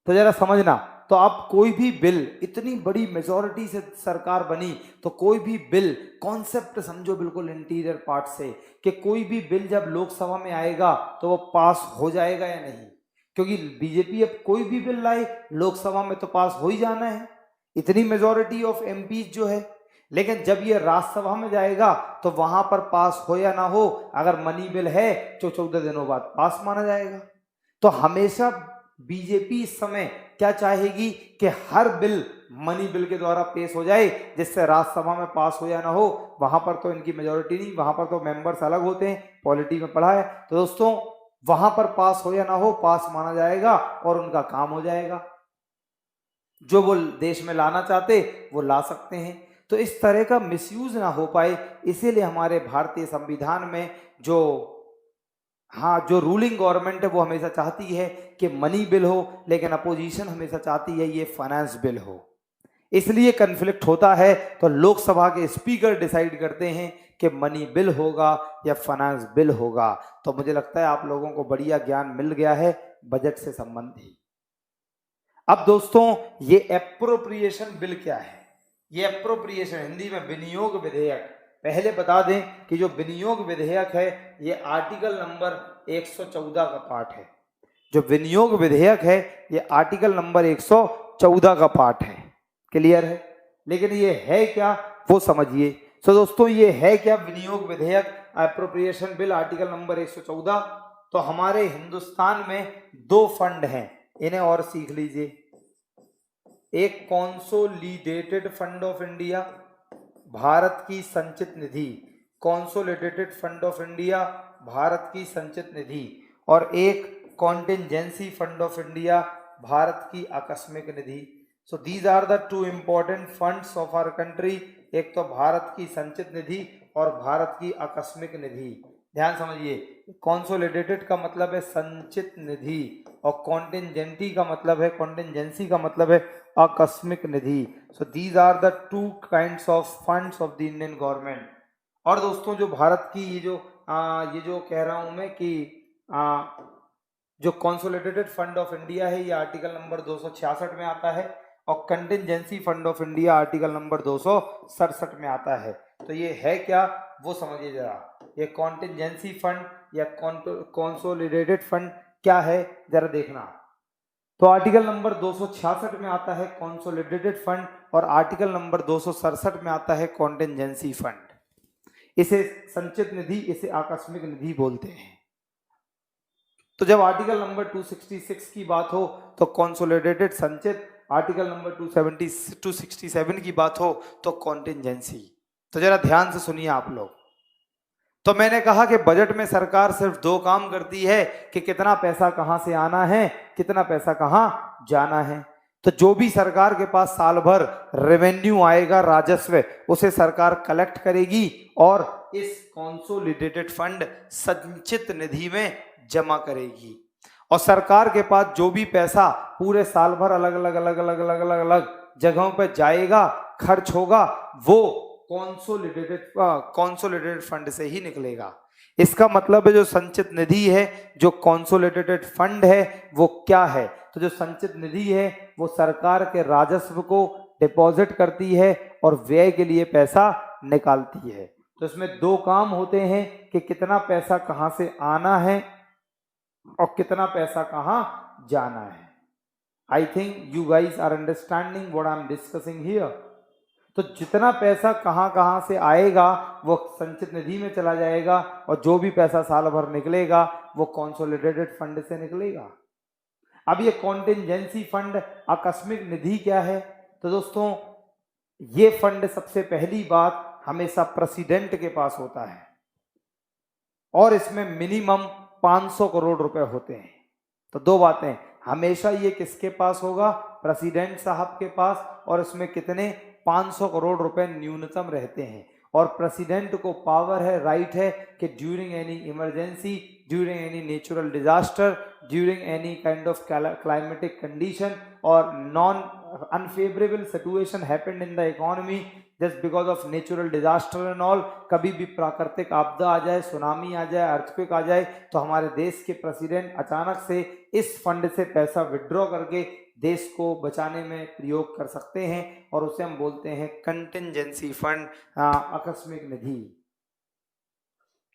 S1: तो जरा समझना, तो अब कोई भी बिल, इतनी बड़ी मेजॉरिटी से सरकार बनी, तो कोई भी बिल, कॉन्सेप्ट समझो बिल्कुल इंटीरियर पार्ट से, कि कोई भी बिल जब लोकसभा में आएगा तो वो पास हो जाएगा या नहीं, क्योंकि बीजेपी अब कोई भी बिल लाए लोकसभा में तो पास हो ही जाना है, इतनी मेजॉरिटी ऑफ एमपीज जो है। लेकिन जब ये राज्यसभा में जाएगा तो वहां पर पास हो या ना हो, अगर मनी बिल है तो 14 दिनों बाद पास माना जाएगा। तो हमेशा बीजेपी इस समय क्या चाहेगी कि हर बिल मनी बिल के द्वारा पेश हो जाए, जिससे राज्यसभा में पास हो या ना हो, वहां पर तो इनकी मेजॉरिटी नहीं, वहां पर तो मेंबर्स अलग होते हैं, पॉलिटी में पढ़ा है। तो दोस्तों, वहां पर पास हो या ना हो, पास माना जाएगा और उनका काम हो जाएगा, जो वो देश में लाना चाहते वो ला सकते हैं। तो इस तरह का मिसयूज ना हो पाए, इसीलिए हमारे भारतीय संविधान में जो रूलिंग गवर्नमेंट है वो हमेशा चाहती है कि मनी बिल हो, लेकिन अपोजिशन हमेशा चाहती है ये फाइनेंस बिल हो। इसलिए कन्फ्लिक्ट होता है, तो लोकसभा के स्पीकर डिसाइड करते हैं कि मनी बिल होगा या फाइनेंस बिल होगा। तो मुझे लगता है आप लोगों को बढ़िया ज्ञान मिल गया है बजट से संबंधित। अब दोस्तों, ये एप्रोप्रिएशन बिल क्या है? ये एप्रोप्रिएशन हिंदी में विनियोग विधेयक। पहले बता दें कि जो विनियोग विधेयक है ये आर्टिकल नंबर 114 का पार्ट है। जो विनियोग विधेयक है ये आर्टिकल नंबर 114 का पार्ट है। क्लियर है? लेकिन ये है क्या वो समझिए। तो दोस्तों, ये है क्या विनियोग विधेयक, एप्रोप्रिएशन बिल, आर्टिकल नंबर 114? तो हमारे हिंदुस्तान में दो फंड हैं, इन्हें और सीख लीजिए। एक consolidated fund of India, Bharat की संचित निधि, consolidated fund of India, Bharat की संचित निधि, और एक contingency fund of India, Bharat की आकस्मिक निधि। So these are the two important funds of our country. एक तो भारत की संचित निधि और भारत की आकस्मिक निधि। ध्यान समझिए, कॉन्सोलिडेटेड का मतलब है संचित निधि और कॉन्टिंजेंसी का मतलब है आकस्मिक निधि। So these are the two kinds of funds of the Indian government. और दोस्तों, जो भारत की ये जो कह रहा हूं मैं कि जो कॉन्सोलिडेटेड फंड ऑफ इंडिया है ये आर्टिकल नंबर 266 में आता है और contingency fund of India article number 267 में आता है। तो ये है क्या वो समझिए जरा। ये कॉन्टिंजेंसी फंड या कॉन्सोलिडेटेड फंड क्या है जरा देखना। तो आर्टिकल नंबर 266 में आता है कॉन्सोलिडेटेड फंड और आर्टिकल नंबर 267 में आता है कॉन्टिंजेंसी फंड। इसे संचित निधि, इसे आकस्मिक निधि बोलते हैं। तो जब आर्टिकल नंबर 266 की बात हो तो कॉन्सोलिडेटेड संचित, आर्टिकल नंबर 267 की बात हो तो कॉन्टिंजेंसी। तो जरा ध्यान से सुनिए आप लोग। तो मैंने कहा कि बजट में सरकार सिर्फ दो काम करती है कि कितना पैसा कहां से आना है, कितना पैसा कहां जाना है। तो जो भी सरकार के पास साल भर रेवेन्यू आएगा, राजस्व, उसे सरकार कलेक्ट करेगी और इस कॉन्सोलिडेटेड फंड संचित निधि में जमा करेगी। और सरकार के पास जो भी पैसा पूरे साल भर अलग अलग जगहों पर जाएगा, खर्च होगा, वो कॉन्सोलिडेटेड फंड से ही निकलेगा। इसका मतलब है जो संचित निधि है, जो कंसोलिडेटेड फंड है, वो क्या है? तो जो संचित निधि है वो सरकार के राजस्व को डिपॉजिट करती है और व्यय के लिए पैसा निकालती है। तो इसमें दो काम होते हैं कि कितना पैसा कहां से आना है और कितना पैसा कहां जाना है। I think you guys are understanding what I am discussing here. तो जितना पैसा कहां कहां से आएगा वो संचित निधि में चला जाएगा और जो भी पैसा साल भर निकलेगा वो कंसोलिडेटेड फंड से निकलेगा। अब ये कॉन्टिजेंसी फंड, आकस्मिक निधि क्या है? तो दोस्तों ये फंड सबसे पहली बात हमेशा प्रेसिडेंट के पास होता है और इसमें मिनिमम 500 करोड़ रुपए होते हैं। तो दो बातें, हमेशा ये किसके पास होगा? प्रेसिडेंट साहब के पास, और इसमें कितने? 500 करोड़ रुपए न्यूनतम रहते हैं। और प्रेसिडेंट को पावर है, राइट है कि during any emergency, during any natural disaster, during any kind of climatic condition और non unfavourable situation happened in the economy just because of natural disaster and all, कभी भी प्राकृतिक आपदा आ जाए, सुनामी आ जाए, अर्थक्वेक आ जाए, तो हमारे देश के प्रेसिडेंट अचानक से इस फंड से पैसा विड्रॉ करके देश को बचाने में प्रयोग कर सकते हैं और उसे हम बोलते हैं कंटिजेंसी फंड, आकस्मिक निधि।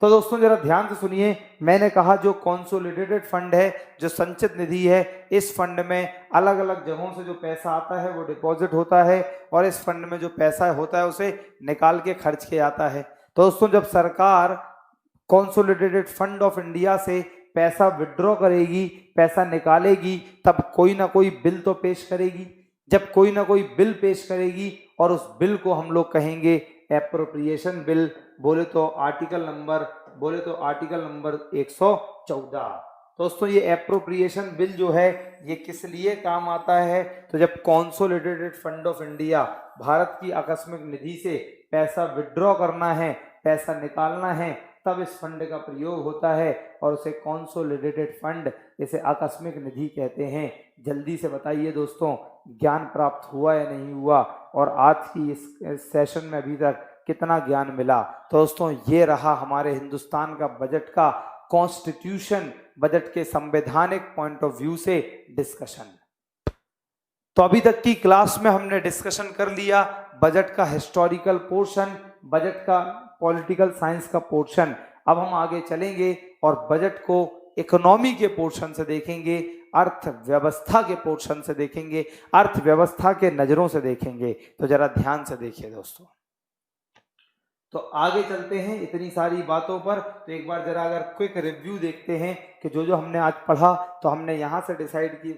S1: तो दोस्तों जरा ध्यान से सुनिए, मैंने कहा जो कंसोलिडेटेड फंड है, जो संचित निधि है, इस फंड में अलग अलग जगहों से जो पैसा आता है वो डिपॉजिट होता है और इस फंड में जो पैसा होता है उसे निकाल के खर्च किया जाता है। तो दोस्तों जब सरकार कंसोलिडेटेड फंड ऑफ इंडिया से पैसा विड्रॉ करेगी, पैसा निकालेगी, तब कोई ना कोई बिल तो पेश करेगी। जब कोई ना कोई बिल पेश करेगी और उस बिल को हम लोग कहेंगे एप्रोप्रिएशन बिल, बोले तो आर्टिकल नंबर 114। दोस्तों ये एप्रोप्रिएशन बिल जो है ये किस लिए काम आता है? तो जब consolidated fund of India, Bharat की आकस्मिक निधि से पैसा विड्रॉ करना है, पैसा निकालना है, तब इस फंड का प्रयोग होता है और उसे कंसोलिडेटेड फंड, इसे आकस्मिक निधि कहते हैं। जल्दी से बताइए दोस्तों, ज्ञान प्राप्त हुआ या नहीं हुआ? और आज की इस सेशन में अभी तक कितना ज्ञान मिला? तो दोस्तों ये रहा हमारे हिंदुस्तान का बजट का कॉन्स्टिट्यूशन, बजट के संवैधानिक पॉइंट ऑफ व्यू से डिस्कशन। तो अभी तक की क्लास में हमने डिस्कशन कर लिया बजट का हिस्टोरिकल पोर्शन, बजट का पॉलिटिकल साइंस का पोर्शन। अब हम आगे चलेंगे और बजट को इकोनॉमी के पोर्शन से देखेंगे, अर्थव्यवस्था के पोर्शन से देखेंगे, अर्थव्यवस्था के नजरों से देखेंगे। तो जरा ध्यान से देखिए दोस्तों। तो आगे चलते हैं इतनी सारी बातों पर। तो एक बार जरा अगर क्विक रिव्यू देखते हैं कि जो जो हमने आज पढ़ा, तो हमने यहाँ से डिसाइड की,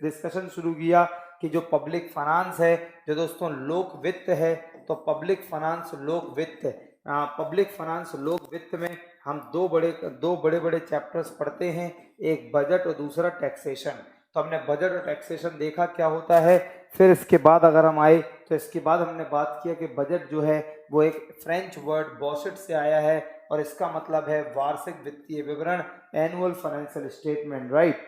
S1: डिस्कशन शुरू किया कि जो पब्लिक फाइनेंस है, जो दोस्तों लोक वित्त है, तो पब्लिक फाइनेंस लोक वित्त, पब्लिक फाइनेंस लोक वित्त में हम दो बड़े बड़े चैप्टर्स पढ़ते हैं, एक बजट और दूसरा टैक्सेशन। तो हमने बजट और टैक्सेशन देखा क्या होता है। फिर इसके बाद अगर हम आए तो इसके बाद हमने बात किया कि बजट जो है वो एक फ्रेंच वर्ड बॉसेट से आया है और इसका मतलब है वार्षिक वित्तीय विवरण, एनुअल फाइनेंशियल स्टेटमेंट, राइट।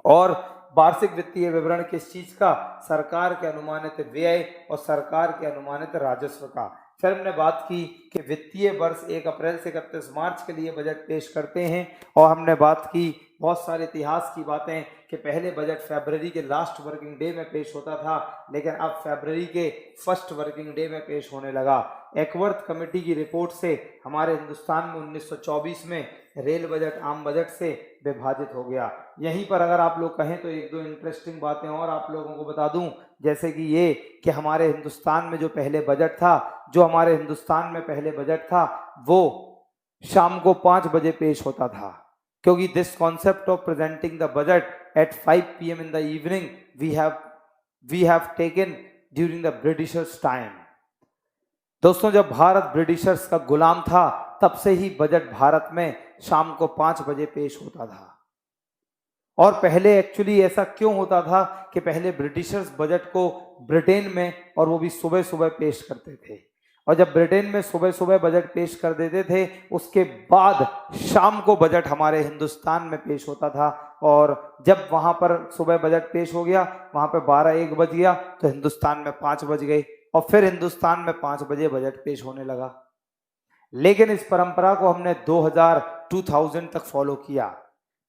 S1: और वार्षिक वित्तीय विवरण किस चीज का? सरकार के अनुमानित व्यय और सरकार के अनुमानित राजस्व का। फिर हमने बात की कि वित्तीय वर्ष 1 अप्रैल से 31 मार्च के लिए बजट पेश करते हैं और हमने बात की बहुत सारे इतिहास की बातें कि पहले बजट फरवरी के लास्ट वर्किंग डे में पेश होता था, लेकिन अब फरवरी के फर्स्ट वर्किंग डे में पेश होने लगा। एकवर्थ कमेटी की रिपोर्ट से हमारे हिंदुस्तान में 1924 में रेल बजट आम बजट से विभाजित हो गया। यहीं पर अगर आप लोग कहें तो एक दो इंटरेस्टिंग बातें और आप लोगों को बता दूं, जैसे कि ये कि हमारे हिंदुस्तान में जो पहले बजट था, वो शाम को 5 बजे पेश होता था, क्योंकि this concept of presenting the budget at 5 PM in the evening we have taken during the britishers time. दोस्तों जब भारत ब्रिटिशर्स का गुलाम था तब से ही बजट भारत में शाम को 5 बजे पेश होता था। और पहले एक्चुअली ऐसा क्यों होता था कि पहले ब्रिटिशर्स बजट को ब्रिटेन में, और वो भी सुबह सुबह पेश करते थे, और जब ब्रिटेन में सुबह सुबह बजट पेश कर देते थे उसके बाद शाम को बजट हमारे हिंदुस्तान में पेश होता था। और जब वहां पर सुबह बजट पेश हो गया, वहां पर 12-1 बज गया, तो हिंदुस्तान में 5 बज गए और फिर हिंदुस्तान में 5 बजे बजट पेश होने लगा। लेकिन इस परंपरा को हमने 2000 तक फॉलो किया।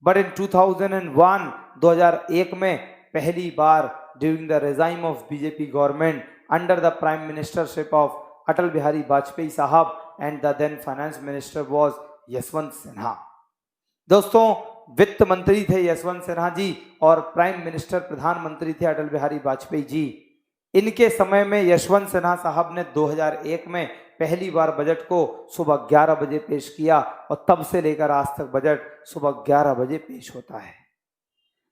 S1: बट इन 2001 में पहली बार during the regime of BJP government under the prime ministership of Atal Bihari Vajpayee sahab and the then finance minister was Yashwant Sinha. दोस्तों, वित्त मंत्री थे यशवंत सिन्हा जी और प्राइम मिनिस्टर प्रधानमंत्री थे अटल बिहारी वाजपेयी जी। इनके समय में यशवंत सिन्हा साहब ने 2001 में पहली बार बजट को सुबह 11 बजे पेश किया और तब से लेकर आज तक बजट सुबह 11 बजे पेश होता है।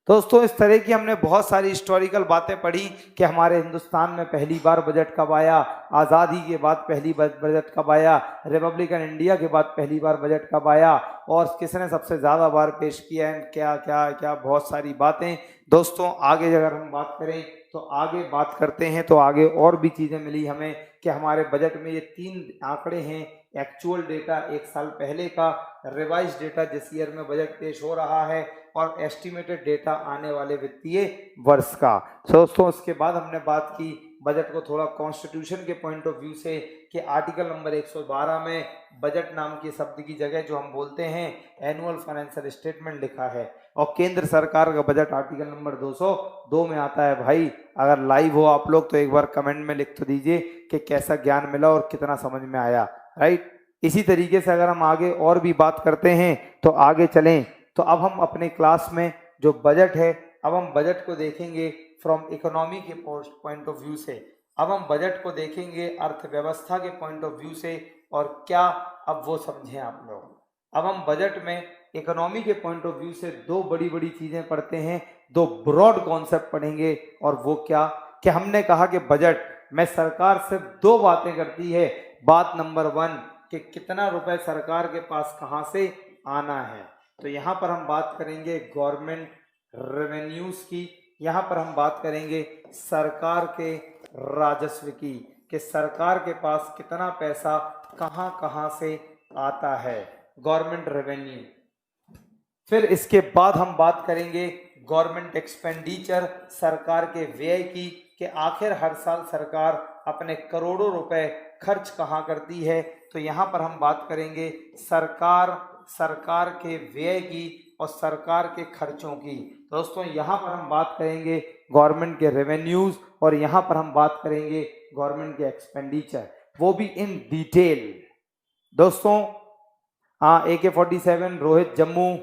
S1: दोस्तों, इस तरह की हमने बहुत सारी हिस्टोरिकल बातें पढ़ी कि हमारे हिंदुस्तान में पहली बार बजट कब आया, आज़ादी के बाद पहली बार बजट कब आया, रिपब्लिकन इंडिया के बाद पहली बार बजट कब आया और किसने सबसे ज़्यादा बार पेश किया है, क्या क्या क्या बहुत सारी बातें। दोस्तों, आगे अगर हम बात करें तो आगे बात करते हैं तो आगे और भी चीज़ें मिली हमें कि हमारे बजट में ये 3 आंकड़े हैं, एक्चुअल डेटा 1 साल पहले का, रिवाइज डेटा जिस ईयर में बजट पेश हो रहा है और एस्टिमेटेड डेटा आने वाले वित्तीय वर्ष का। दोस्तों, उसके बाद हमने बात की बजट को थोड़ा कॉन्स्टिट्यूशन के पॉइंट ऑफ व्यू से कि आर्टिकल नंबर 112 में बजट नाम के शब्द की जगह जो हम बोलते हैं एनुअल फाइनेंशियल स्टेटमेंट लिखा है और केंद्र सरकार का बजट आर्टिकल नंबर 202 में आता है। भाई, अगर लाइव हो आप लोग तो एक बार कमेंट में लिख तो दीजिए कि कैसा ज्ञान मिला और कितना समझ में आया। राइट, इसी तरीके से अगर हम आगे और भी बात करते हैं तो आगे चलें तो अब हम अपने क्लास में जो बजट है, अब हम बजट को देखेंगे फ्रॉम इकोनॉमी के पॉइंट ऑफ व्यू से। अब हम बजट को देखेंगे अर्थव्यवस्था के पॉइंट ऑफ व्यू से और क्या अब वो समझें आप लोग। अब हम बजट में इकोनॉमी के पॉइंट ऑफ व्यू से 2 बड़ी बड़ी चीज़ें पढ़ते हैं, 2 ब्रॉड कॉन्सेप्ट पढ़ेंगे और वो क्या कि हमने कहा कि बजट में सरकार सिर्फ 2 बातें करती है। बात नंबर 1 कि कितना रुपए सरकार के पास कहाँ से आना है, तो यहाँ पर हम बात करेंगे गवर्नमेंट रेवेन्यूज की, यहाँ पर हम बात करेंगे सरकार के राजस्व की कि सरकार के पास कितना पैसा कहाँ कहाँ से आता है, गवर्नमेंट रेवेन्यू। फिर इसके बाद हम बात करेंगे गवर्नमेंट एक्सपेंडिचर, सरकार के व्यय की कि आखिर हर साल सरकार अपने करोड़ों रुपए खर्च कहाँ करती है, तो यहाँ पर हम बात करेंगे सरकार के व्यय की और सरकार के खर्चों की। दोस्तों, यहाँ पर हम बात करेंगे गवर्नमेंट के रेवेन्यूज और यहाँ पर हम बात करेंगे गवर्नमेंट के एक्सपेंडिचर, वो भी इन डिटेल। दोस्तों, AK-47 रोहित जम्मू,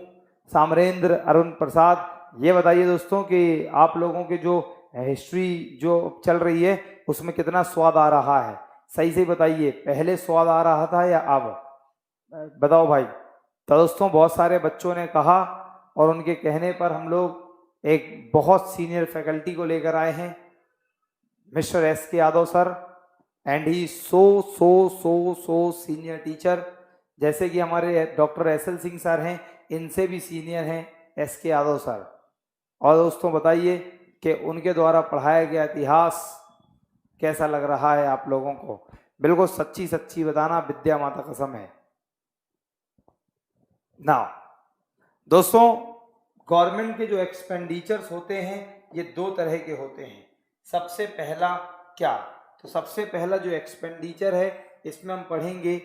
S1: सामरेंद्र अरुण प्रसाद, ये बताइए दोस्तों कि आप लोगों के जो हिस्ट्री जो चल रही है उसमें कितना स्वाद आ रहा है, सही से बताइए। पहले स्वाद आ रहा था या अब, बताओ भाई। तो दोस्तों, बहुत सारे बच्चों ने कहा और उनके कहने पर हम लोग एक बहुत सीनियर फैकल्टी को लेकर आए हैं, mister SK Yadav sir, and he so senior teacher. जैसे कि हमारे डॉक्टर SL सिंह सर हैं, इनसे भी सीनियर हैं SK यादव सर। और दोस्तों, बताइए कि उनके द्वारा पढ़ाया गया इतिहास कैसा लग रहा है आप लोगों को। बिल्कुल सच्ची सच्ची बताना, विद्या माता कसम है ना। दोस्तों, गवर्नमेंट के जो एक्सपेंडिचर्स होते हैं ये 2 तरह के होते हैं। सबसे पहला क्या, तो सबसे पहला जो एक्सपेंडिचर है इसमें हम पढ़ेंगे,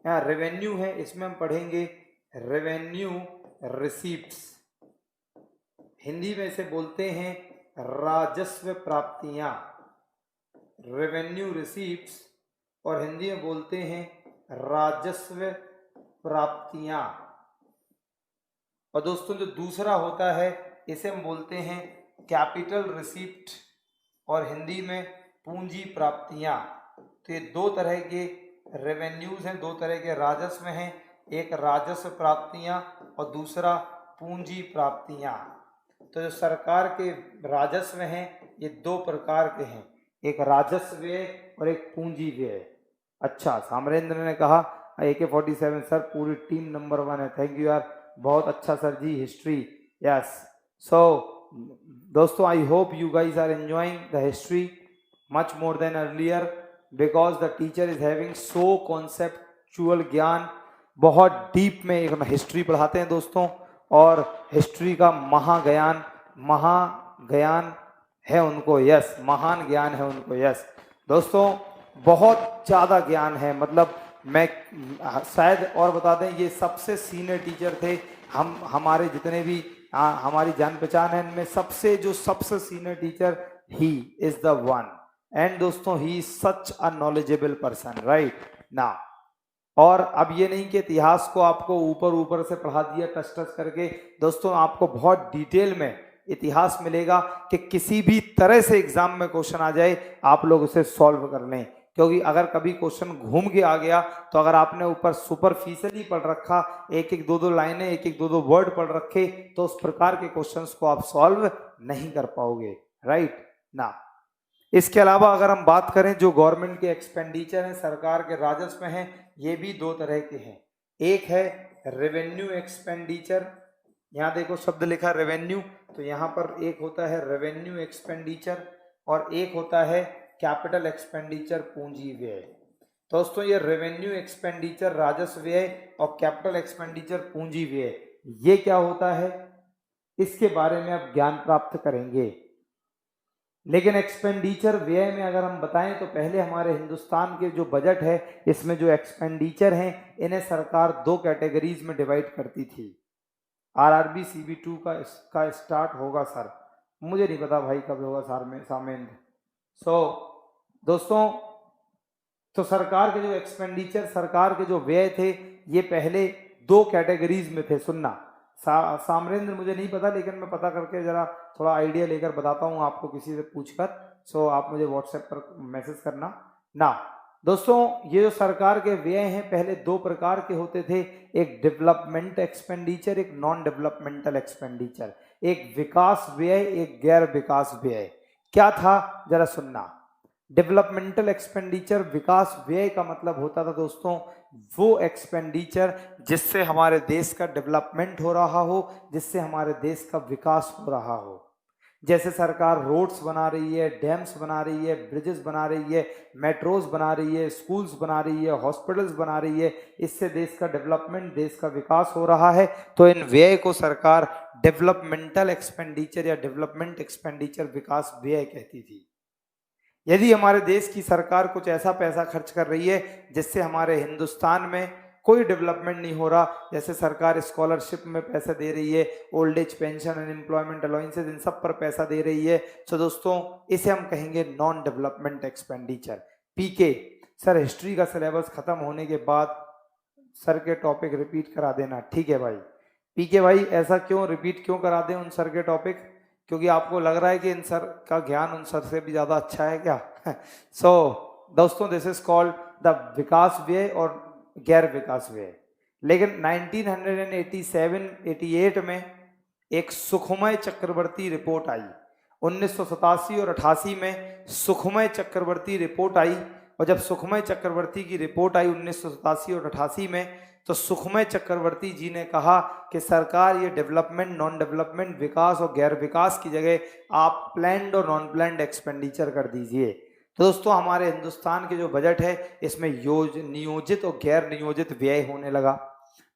S1: रेवेन्यू है, इसमें हम पढ़ेंगे रेवेन्यू रिसीप्ट्स, हिंदी में इसे बोलते हैं राजस्व प्राप्तियां, रेवेन्यू रिसीप्ट्स, और हिंदी में बोलते हैं राजस्व प्राप्तियां। और दोस्तों, जो दूसरा होता है इसे हम बोलते हैं कैपिटल रिसीप्ट और हिंदी में पूंजी प्राप्तियां। तो ये 2 तरह के रेवेन्यूज हैं, 2 तरह के राजस्व हैं, एक राजस्व प्राप्तियां और दूसरा पूंजी प्राप्तियां। तो जो सरकार के राजस्व हैं ये 2 प्रकार के हैं, एक राजस्व व्यय और एक पूंजी व्यय। अच्छा, सामरेंद्र ने कहा AK-47 सर पूरी टीम नंबर 1 है, थैंक यू यार, बहुत अच्छा sir ji, history, yes. So दोस्तों, I hope you guys are enjoying the history much more than earlier because the teacher is having so conceptual ज्ञान। बहुत डीप में एक हिस्ट्री पढ़ाते हैं दोस्तों, और हिस्ट्री का महाज्ञान है उनको, यस, महान ज्ञान है उनको, यस। दोस्तों, बहुत ज़्यादा ज्ञान है, मतलब मैं शायद और बता दें, ये सबसे सीनियर टीचर थे। हम हमारे जितने भी हमारी जान पहचान है, इनमें सबसे senior teacher he is the one. And दोस्तों, he is such a knowledgeable person, right ना। और अब ये नहीं कि इतिहास को आपको ऊपर ऊपर से पढ़ा दिया टच टच करके। दोस्तों, आपको बहुत डिटेल में इतिहास मिलेगा कि किसी भी तरह से एग्जाम में क्वेश्चन आ जाए, आप लोग उसे सॉल्व कर लें। क्योंकि अगर कभी क्वेश्चन घूम के आ गया, तो अगर आपने ऊपर सुपरफिशियली पढ़ रखा, एक एक दो दो लाइनें, एक एक दो दो वर्ड पढ़ रखे, तो उस प्रकार के क्वेश्चंस को आप सॉल्व नहीं कर पाओगे, राइट ना। इसके अलावा अगर हम बात करें, जो गवर्नमेंट के एक्सपेंडिचर हैं, सरकार के राजस्व हैं, ये भी दो तरह के हैं। एक है रेवेन्यू एक्सपेंडिचर, यहाँ देखो शब्द लिखा रेवेन्यू, तो यहाँ पर एक होता है रेवेन्यू एक्सपेंडिचर और एक होता है कैपिटल एक्सपेंडिचर, पूंजी व्यय। दोस्तों, ये रेवेन्यू एक्सपेंडिचर राजस्व व्यय और कैपिटल एक्सपेंडिचर पूंजी व्यय, ये क्या होता है, इसके बारे में आप ज्ञान प्राप्त करेंगे। लेकिन एक्सपेंडिचर व्यय में अगर हम बताएं, तो पहले हमारे हिंदुस्तान के जो बजट है, इसमें जो एक्सपेंडिचर हैं, इन्हें सरकार दो कैटेगरीज में डिवाइड करती थी। आरआरबी CB2 का स्टार्ट होगा सर, मुझे नहीं पता भाई कब होगा सामेंद्र। दोस्तों, तो सरकार के जो एक्सपेंडिचर, सरकार के जो व्यय थे, ये पहले दो कैटेगरीज में थे। सुनना, सामरेंद्र मुझे नहीं पता, लेकिन मैं पता करके जरा थोड़ा आइडिया लेकर बताता हूँ आपको किसी से पूछकर। आप मुझे व्हाट्सएप पर मैसेज करना ना। दोस्तों, ये जो सरकार के व्यय हैं, पहले दो प्रकार के होते थे, एक डेवलपमेंट एक्सपेंडिचर, एक नॉन डेवलपमेंटल एक्सपेंडिचर। एक विकास व्यय, एक गैर विकास व्यय। क्या था, जरा सुनना। डेवलपमेंटल एक्सपेंडिचर, विकास व्यय का मतलब होता था दोस्तों, वो एक्सपेंडिचर जिससे हमारे देश का डेवलपमेंट हो रहा हो, जिससे हमारे देश का विकास हो रहा हो। जैसे सरकार रोड्स बना रही है, डैम्स बना रही है, ब्रिजेस बना रही है, मेट्रोज बना रही है, स्कूल्स बना रही है, हॉस्पिटल्स बना रही है, इससे देश का डेवलपमेंट, देश का विकास हो रहा है। तो इन व्यय को सरकार डेवलपमेंटल एक्सपेंडिचर या डेवलपमेंट एक्सपेंडिचर, विकास व्यय कहती थी। यदि हमारे देश की सरकार कुछ ऐसा पैसा खर्च कर रही है जिससे हमारे हिंदुस्तान में कोई डेवलपमेंट नहीं हो रहा, जैसे सरकार स्कॉलरशिप में पैसे दे रही है, old age pension, unemployment allowances, इन सब पर पैसा दे रही है, तो दोस्तों इसे हम कहेंगे non development expenditure. PK sir, history का सिलेबस खत्म होने के बाद सर के टॉपिक रिपीट करा देना, ठीक है भाई। पीके भाई, ऐसा क्यों रिपीट क्यों करा दें उन सर के टॉपिक, क्योंकि आपको लग रहा है कि इन सर का ज्ञान उन सर से भी ज्यादा अच्छा है क्या? दोस्तों, दिस इज कॉल्ड द विकास व्यय और गैर विकास व्यय। लेकिन 1987-88 में एक सुखमय चक्रवर्ती रिपोर्ट आई। 1987 और 88 में सुखमय चक्रवर्ती रिपोर्ट आई, और जब सुखमय चक्रवर्ती की रिपोर्ट आई 1987 और 88 में, तो सुखमय चक्रवर्ती जी ने कहा कि सरकार ये डेवलपमेंट, नॉन डेवलपमेंट, विकास और गैर विकास की जगह आप प्लैंड और नॉन प्लैंड एक्सपेंडिचर कर दीजिए। तो दोस्तों, हमारे हिंदुस्तान के जो बजट है, इसमें नियोजित और गैर नियोजित व्यय होने लगा।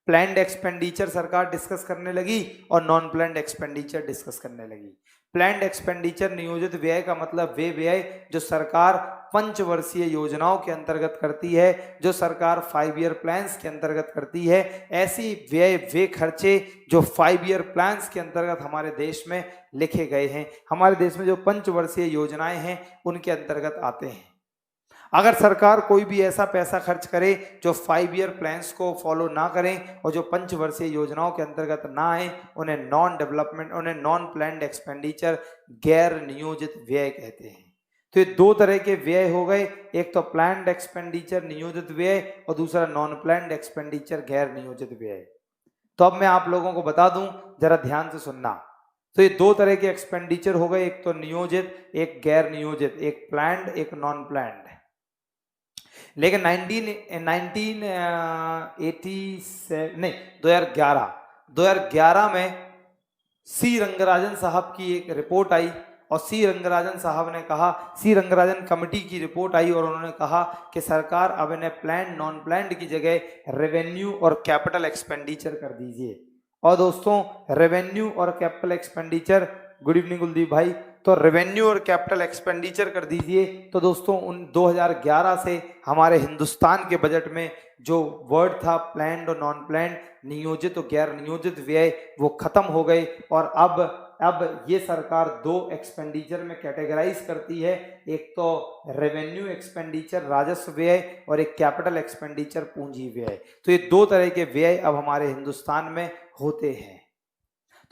S1: प्लैंड एक्सपेंडिचर सरकार डिस्कस करने लगी और नॉन प्लैंड एक्सपेंडिचर डिस्कस करने लगी। प्लैंड एक्सपेंडिचर, नियोजित व्यय का मतलब वे व्यय जो सरकार पंचवर्षीय योजनाओं के अंतर्गत करती है, जो सरकार 5 ईयर प्लान्स के अंतर्गत करती है। ऐसी व्यय, वे खर्चे जो 5 ईयर प्लान्स के अंतर्गत हमारे देश में लिखे गए हैं, हमारे देश में जो पंचवर्षीय योजनाएं हैं, उनके अंतर्गत आते हैं। अगर सरकार कोई भी ऐसा पैसा खर्च करे जो 5 ईयर प्लान्स को फॉलो ना करें और जो पंचवर्षीय योजनाओं के अंतर्गत ना आए, उन्हें नॉन प्लैंड एक्सपेंडिचर, गैर नियोजित व्यय कहते हैं। तो ये दो तरह के व्यय हो गए, एक तो प्लैंड एक्सपेंडिचर, नियोजित व्यय, और दूसरा नॉन प्लैंड एक्सपेंडिचर, गैर नियोजित व्यय। तो अब मैं आप लोगों को बता दूं, जरा ध्यान से सुनना। तो ये दो तरह के एक्सपेंडिचर हो गए, एक तो नियोजित, एक गैर नियोजित, एक प्लैंड, एक नॉन प्लैंड। लेकिन 2011 में सी रंगराजन साहब की एक रिपोर्ट आई, और सी रंगराजन साहब ने कहा, सी रंगराजन कमेटी की रिपोर्ट आई, और उन्होंने कहा कि सरकार अब इन्हें प्लैंड, नॉन प्लैंड की जगह रेवेन्यू और कैपिटल एक्सपेंडिचर कर दीजिए। और दोस्तों, रेवेन्यू और capital expenditure good evening Kuldeep भाई। तो रेवेन्यू और कैपिटल एक्सपेंडिचर कर दीजिए। तो दोस्तों उन 2011 से हमारे हिंदुस्तान के बजट में जो वर्ड था प्लैंड और नॉन प्लैंड, नियोजित और गैर नियोजित व्यय, वो खत्म हो गए और अब ये सरकार दो एक्सपेंडिचर में कैटेगराइज करती है, एक तो रेवेन्यू एक्सपेंडिचर राजस्व व्यय और एक कैपिटल एक्सपेंडिचर पूंजी व्यय। तो ये दो तरह के व्यय अब हमारे हिंदुस्तान में होते हैं।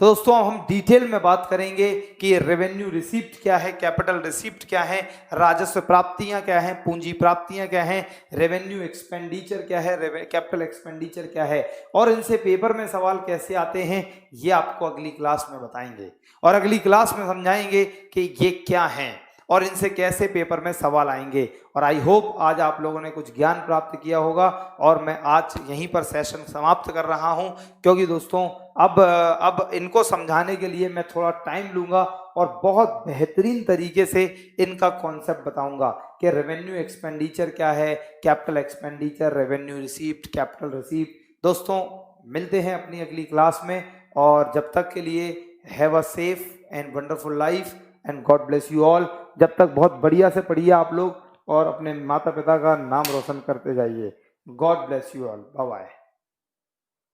S1: तो दोस्तों अब हम डिटेल में बात करेंगे कि रेवेन्यू रिसीप्ट क्या है, कैपिटल रिसीप्ट क्या है, राजस्व प्राप्तियां क्या हैं, पूंजी प्राप्तियां क्या हैं, रेवेन्यू एक्सपेंडिचर क्या है, कैपिटल एक्सपेंडिचर क्या है, और इनसे पेपर में सवाल कैसे आते हैं ये आपको अगली क्लास में बताएंगे और अगली क्लास में समझाएंगे कि ये क्या हैं और इनसे कैसे पेपर में सवाल आएंगे। और आई होप आज आप लोगों ने कुछ ज्ञान प्राप्त किया होगा और मैं आज यहीं पर सेशन समाप्त कर रहा हूं, क्योंकि दोस्तों अब इनको समझाने के लिए मैं थोड़ा टाइम लूंगा और बहुत बेहतरीन तरीके से इनका कॉन्सेप्ट बताऊंगा कि रेवेन्यू एक्सपेंडिचर क्या है, capital expenditure, revenue receipt, capital receipt. दोस्तों मिलते हैं अपनी अगली क्लास में और जब तक के लिए have a safe and wonderful life and God bless you all. जब तक बहुत बढ़िया से पढ़िए आप लोग और अपने माता पिता का नाम रोशन करते जाइए। God bless you all, bye bye.